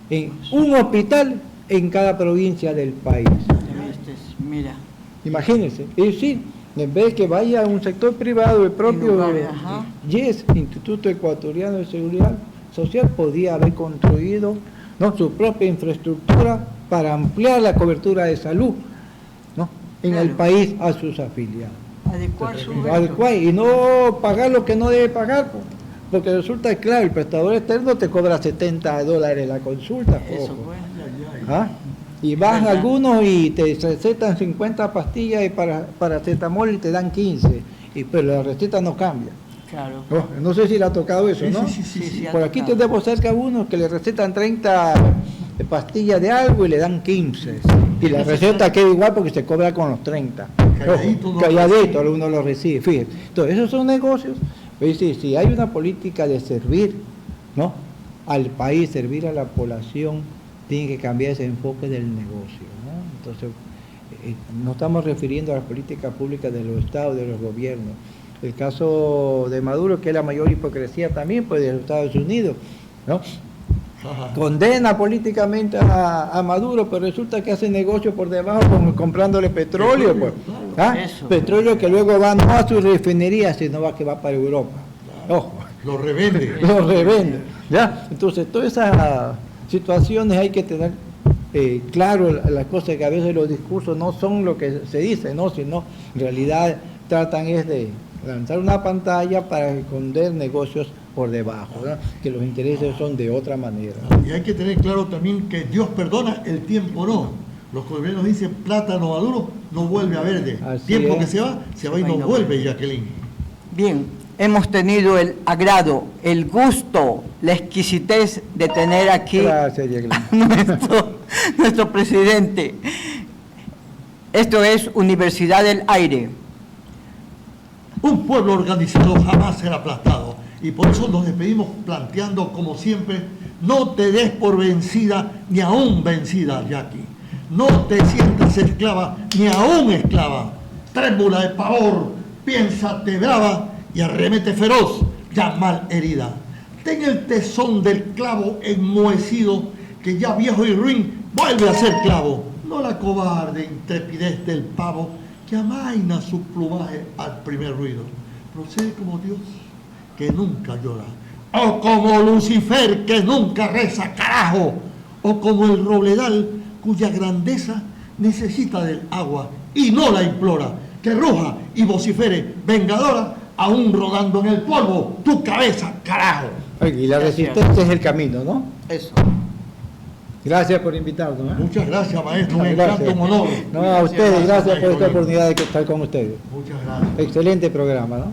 en un hospital en cada provincia del país. Mira. Imagínense, es decir, en vez de que vaya a un sector privado, el propio IES, Instituto Ecuatoriano de Seguridad, social podía haber construido, ¿no?, su propia infraestructura para ampliar la cobertura de salud, ¿no?, en el país a sus afiliados. Adecuar su Adecuar y no pagar lo que no debe pagar, porque resulta claro, el prestador externo te cobra $70 la consulta. Eso, ojo. pues. ¿Ah? Y van algunos y te recetan 50 pastillas de paracetamol y te dan 15, pero la receta no cambia. Claro. No sé si le ha tocado eso, ¿no? Sí, Por ha aquí tocado. tenemos cerca a unos que le recetan 30 pastillas de algo y le dan 15. Y la receta queda igual porque se cobra con los 30. Calladito, Calladito, uno lo recibe. Fíjate. Entonces, esos son negocios. Pues, si hay una política de servir, ¿no?, al país, servir a la población, tiene que cambiar ese enfoque del negocio, ¿no? Entonces, no estamos refiriendo a las políticas públicas de los estados, de los gobiernos. El caso de Maduro, que es la mayor hipocresía también, pues, de los Estados Unidos, ¿no? Condena políticamente a Maduro, pero resulta que hace negocio por debajo comprándole petróleo, pues. ¿Ah? Petróleo que luego va no a su refinería, sino que va para Europa. Ojo. Lo revende. Lo revende. ¿Ya? Entonces, todas esas situaciones hay que tener claro las cosas, que a veces los discursos no son lo que se dice, ¿no?, sino en realidad tratan es de lanzar una pantalla para esconder negocios por debajo, ¿no?, que los intereses son de otra manera. Y hay que tener claro también que Dios perdona, el tiempo no. Los colombianos dicen plátano maduro no vuelve a verde. Así Tiempo es. que se va y no vuelve, Jacqueline. Bien, hemos tenido el agrado, el gusto, la exquisitez de tener aquí Gracias, Jacqueline. a nuestro presidente. Esto es Universidad del Aire. Un pueblo organizado jamás será aplastado. Y por eso nos despedimos planteando, como siempre, no te des por vencida ni aún vencida, Jackie. No te sientas esclava ni aún esclava. Trémula de pavor, piénsate brava y arremete feroz, ya mal herida. Ten el tesón del clavo enmohecido, que ya viejo y ruin vuelve a ser clavo. No la cobarde intrepidez del pavo, que amaina su plumaje al primer ruido. Procede como Dios, que nunca llora, o como Lucifer, que nunca reza, carajo, o como el robledal, cuya grandeza necesita del agua y no la implora, que ruja y vocifere vengadora, aún rodando en el polvo tu cabeza, carajo. Y la resistencia es el camino, ¿no? Eso. Gracias por invitarnos, ¿eh? Muchas gracias, maestro, un Gracias. encanto, un honor. No, a ustedes, gracias por esta maestro. oportunidad de estar con ustedes. Muchas gracias. Excelente programa, ¿no?